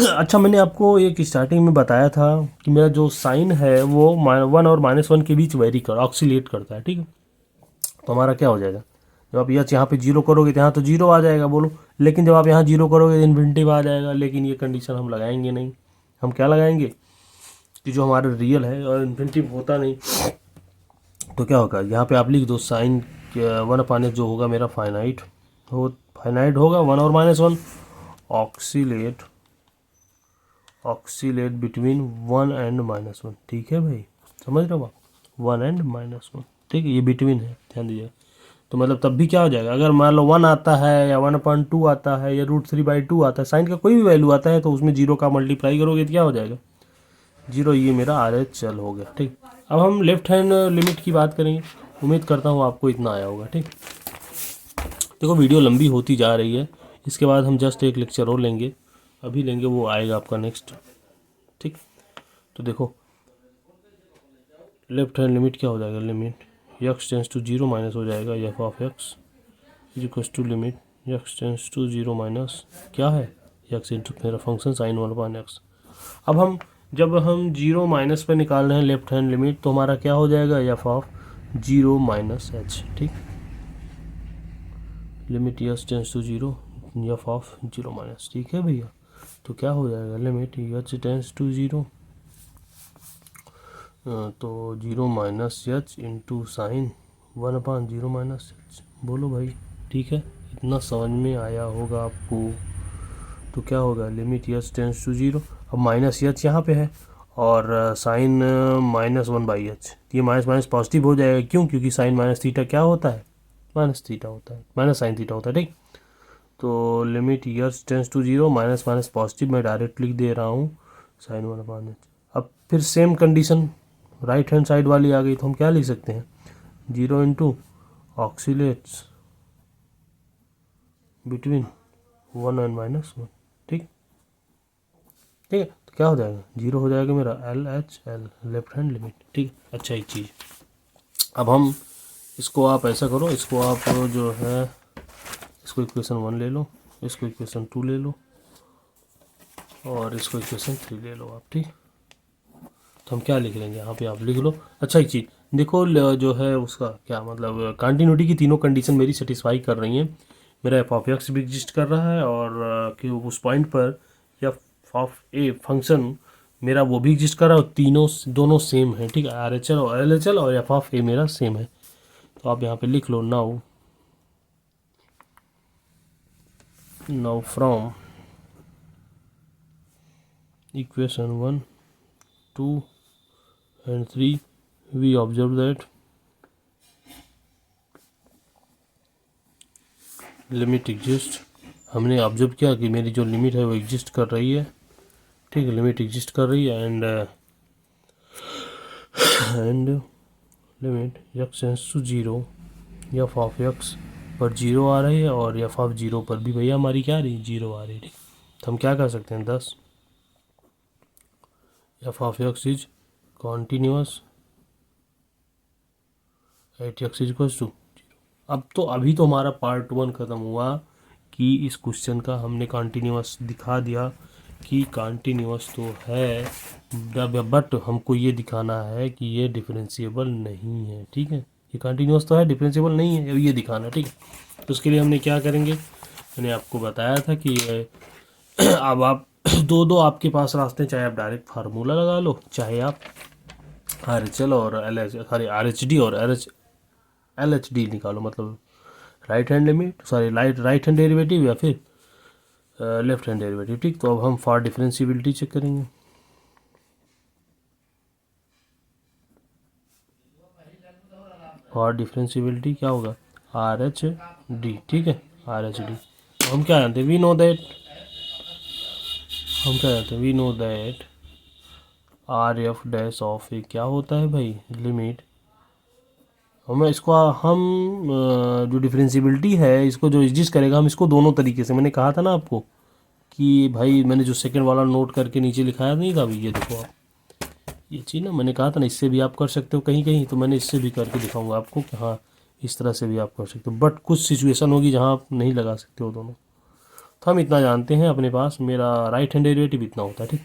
अच्छा, मैंने आपको एक स्टार्टिंग में बताया था कि मेरा जो साइन है वो 1 और -1 के बीच वेरी ऑक्सीलेट करता है, ठीक है। तो हमारा क्या हो जाएगा, जब आप एच यहाँ पे जीरो करोगे तो यहाँ तो जीरो आ जाएगा बोलो, लेकिन जब आप यहाँ जीरो करोगे तो इन्फिनिटिव आ जाएगा। लेकिन ये कंडीशन हम लगाएंगे नहीं, हम क्या लगाएंगे कि जो हमारा रियल है और इन्फिनिटिव होता नहीं, तो क्या होगा यहाँ पे आप लिख दो साइन 1/s जो होगा मेरा फाइनाइट होगा 1 और -1 ऑक्सीलेट बिटवीन 1 एंड -1। ठीक है भाई, समझ रहे हो आप, 1 एंड -1। ठीक है, ये बिटवीन है, ध्यान दीजिए। तो मतलब तब भी क्या हो जाएगा, अगर मान लो 1 आता है या 1/2 आता है या √3/2 आता है, साइन का कोई भी वैल्यू आता है, तो उसमें जीरो का मल्टीप्लाई करोगे तो क्या हो जाएगा, जीरो। ये मेरा RHL हो गया। ठीक, अब हम लेफ्ट हैंड लिमिट की बात करेंगे। उम्मीद करता हूँ आपको इतना आया होगा। ठीक, देखो वीडियो लंबी होती जा रही है, इसके बाद हम जस्ट एक लेक्चर और लेंगे, अभी लेंगे, वो आएगा आपका नेक्स्ट। ठीक, तो देखो लेफ्ट हैंड लिमिट क्या हो जाएगा, limit x tends to 0 minus हो जाएगा f(x) is equal to limit x tends to 0 minus क्या है x इंटू मेरा फंक्शन साइन 1/x। अब हम जब हम 0 माइनस पे निकाल रहे हैं लेफ्ट हैंड लिमिट, तो हमारा क्या हो जाएगा f(0 माइनस h)। ठीक, limit x tends to 0 f(0 minus), ठीक है भैया। तो क्या हो जाएगा, लिमिट h टेंस टू 0 तो 0 minus H into sign 1/0 minus H. बोलो भाई, ठीक है, इतना समझ में आया होगा आपको। तो क्या होगा, लिमिट एच टेंस टू 0, अब माइनस एच यहाँ पे है और साइन -1/h, ये माइनस माइनस पॉजिटिव हो जाएगा। क्यों, क्योंकि साइन माइनस थीटा क्या होता है, माइनस थीटा होता है, माइनस साइन थीटा होता है। ठीक, तो limit H tends to 0 minus minus positive, मैं डायरेक्ट लिख दे रहा हूँ साइन 1/h। अब फिर same condition right hand side वाली आ गई, तो हम क्या लिख सकते हैं, 0 इंटू ऑक्सीलेट्स बिटवीन 1 एंड -1। ठीक, ठीक है, तो क्या हो जाएगा, 0 हो जाएगा मेरा LHL लेफ्ट हैंड लिमिट। ठीक, अच्छा एक चीज़, अब हम इसको आप ऐसा करो, इसको आप जो है इसको इक्वेशन 1 ले लो, इसको इक्वेशन 2 ले लो और इसको इक्वेशन 3 ले लो आप। ठीक, तो हम क्या लिख लेंगे यहाँ पे, आप लिख लो। अच्छा एक चीज़ देखो, जो है उसका क्या मतलब, कंटिन्यूटी की तीनों कंडीशन मेरी सेटिस्फाई कर रही हैं। मेरा f(x) भी एग्जिस्ट कर रहा है और कि उस पॉइंट पर f(a) फंक्शन मेरा वो भी एग्जिस्ट कर रहा है, और तीनों दोनों सेम है। ठीक है, RHL और LHL और f(a) मेरा सेम है। तो आप यहाँ पे लिख लो, now from equation 1, 2 and 3 we observe that limit exist. हमने ऑब्जर्व किया कि मेरी जो लिमिट है वो एग्जिस्ट कर रही है। ठीक है, लिमिट एग्जिस्ट कर रही है and limit x tends to 0 f(x) पर 0 आ रही है और f(0) पर भी भैया हमारी क्या आ रही है, 0 आ रही है। ठीक, तो हम क्या कर सकते हैं, 10 f(x) is continuous at x is equal to. अब तो अभी तो हमारा पार्ट 1 ख़त्म हुआ कि इस क्वेश्चन का हमने कॉन्टीन्यूअस दिखा दिया कि कॉन्टीन्यूअस तो है, बट हमको ये दिखाना है कि ये डिफरेंशिएबल नहीं है। ठीक है, ये कॉन्टीन्यूअस तो है, डिफरेंशिएबल नहीं है, ये दिखाना। ठीक है, तो उसके लिए हमने क्या करेंगे, मैंने आपको बताया था कि अब आप दो आपके पास रास्ते, चाहे आप डायरेक्ट फार्मूला लगा लो, चाहे आप RHL और RHD और LHD निकालो, मतलब right hand limit, sorry right hand derivative या फिर लेफ्ट हैंड डेरिवेटिव। ठीक, तो अब हम फॉर डिफरेंशिएबिलिटी चेक करेंगे। फॉर डिफरेंशिएबिलिटी क्या होगा, RHD। ठीक है, RHD हम क्या जानते हैं, we know that RF dash of A क्या होता है भाई, लिमिट। हमें इसको जो डिफरेंशिएबिलिटी है, इसको जो एग्जिस्ट करेगा, हम इसको दोनों तरीके से, मैंने कहा था ना आपको कि भाई मैंने जो सेकंड वाला नोट करके नीचे लिखाया नहीं था, अभी ये देखो आप, ये चीज़ ना मैंने कहा था ना, इससे भी आप कर सकते हो कहीं कहीं, तो मैंने इससे भी करके दिखाऊंगा आपको कि हाँ इस तरह से भी आप कर सकते हो, बट कुछ सिचुएशन होगी जहाँ आप नहीं लगा सकते हो दोनों। तो हम इतना जानते हैं, अपने पास मेरा राइट हैंड डेरिवेटिव इतना होता है। ठीक,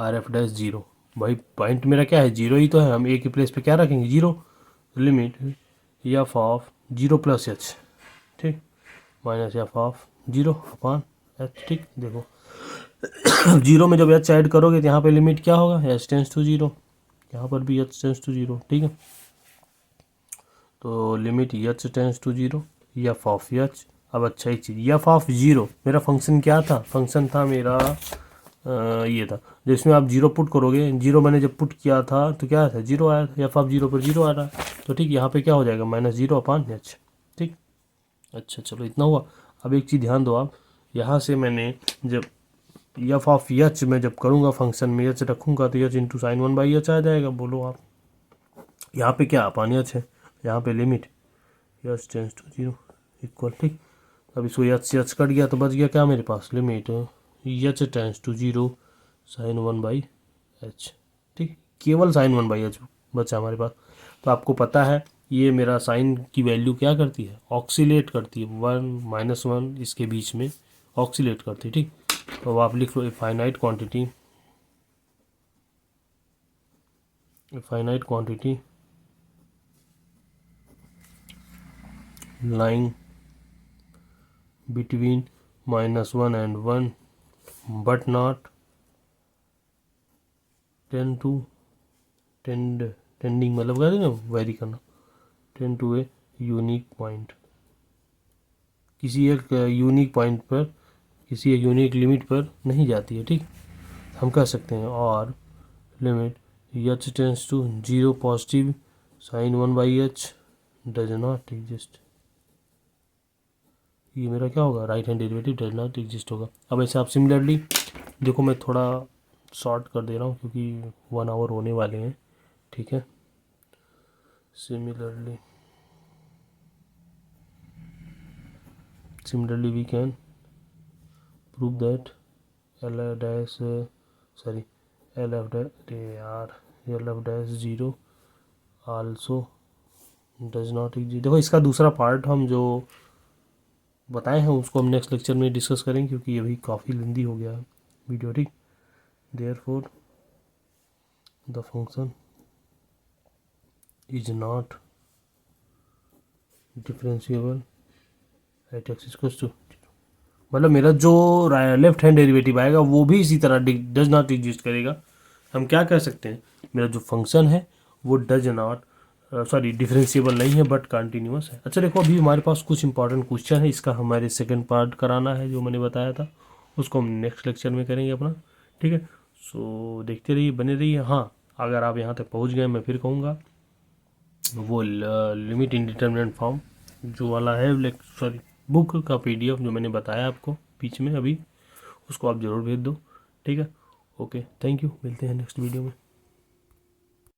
RF डैश 0, भाई पॉइंट मेरा क्या है, 0 ही तो है, हम ए के प्लेस पे क्या रखेंगे, 0। Limit f(0 zero plus H, ठीक, minus F of zero upon H, ठीक। देखो जीरो में जब एच ऐड करोगे तो यहाँ पे लिमिट क्या होगा, एच टेंस टू जीरो, यहाँ पर भी एच टेंस टू जीरो, ठीक है। तो limit H tends to zero, F of H. अब अच्छा एक चीज़, एफ ऑफ जीरो मेरा फंक्शन क्या था, फंक्शन था मेरा ये था, जिसमें आप जीरो पुट करोगे, जीरो मैंने जब पुट किया था तो क्या था, जीरो आया था, एफ ऑफ जीरो पर जीरो आ रहा है, तो ठीक यहाँ पे क्या हो जाएगा, माइनस जीरो अपॉन एच, ठीक। अच्छा चलो इतना हुआ। अब एक चीज़ ध्यान दो आप, यहाँ से मैंने जब एफ ऑफ एच में जब करूँगा फंक्शन में एच रखूँगा तो H into sine one by H आ जाएगा। बोलो आप, यहाँ पे क्या अपॉन एच है, यहाँ पे limit H tends to zero equal, ठीक। अब इसको एच से एच कट गया तो बच गया क्या मेरे पास, limit H tends to zero sine one by H, ठीक। केवल साइन वन बाई एच बचा हमारे पास। तो आपको पता है ये मेरा साइन की वैल्यू क्या करती है, ऑक्सीलेट करती है, वन माइनस वन इसके बीच में ऑक्सीलेट करती है, ठीक। तो आप लिख लो finite quantity lying between minus 1 and 1 but not tending मतलब कहते ना वेरी करना, tend to a unique point, किसी एक यूनिक पॉइंट पर, किसी एक यूनिक लिमिट पर नहीं जाती है, ठीक। हम कह सकते हैं और limit H tends to zero positive sine one by H does not exist, ये मेरा क्या होगा, right hand derivative does not exist होगा। अब ऐसे आप सिमिलरली देखो, मैं थोड़ा शॉर्ट कर दे रहा हूँ क्योंकि 1 आवर होने वाले हैं, ठीक है। Similarly we can prove that L F dash sorry L F dash zero also does not exist. देखो इसका दूसरा पार्ट हम जो बताए हैं उसको हम नेक्स्ट लेक्चर में डिस्कस करेंगे क्योंकि ये भी काफ़ी लेंदी हो गया है वीडियो, ठीक। Therefore the function is not differentiable at X equals to, मतलब मेरा जो लेफ्ट हैंड डेरिवेटिव आएगा वो भी इसी तरह डज नॉट एग्जिस्ट करेगा। हम क्या कह सकते हैं, मेरा जो फंक्शन है वो डज नॉट डिफरेंशिएबल नहीं है बट कंटिन्यूअस है। अच्छा देखो अभी हमारे पास कुछ इंपॉर्टेंट क्वेश्चन है, इसका हमारे सेकंड पार्ट कराना है जो मैंने बताया था, उसको हम नेक्स्ट लेक्चर में करेंगे अपना, ठीक है। सो देखते रहिए, बने रहिए। हाँ अगर आप यहाँ तक पहुँच गए, मैं फिर कहूँगा वो लिमिट इंडिटरमिनेट फॉर्म जो वाला है बुक का PDF जो मैंने बताया आपको बीच में अभी, उसको आप ज़रूर भेज दो, ठीक है। ओके थैंक यू, मिलते हैं नेक्स्ट वीडियो में।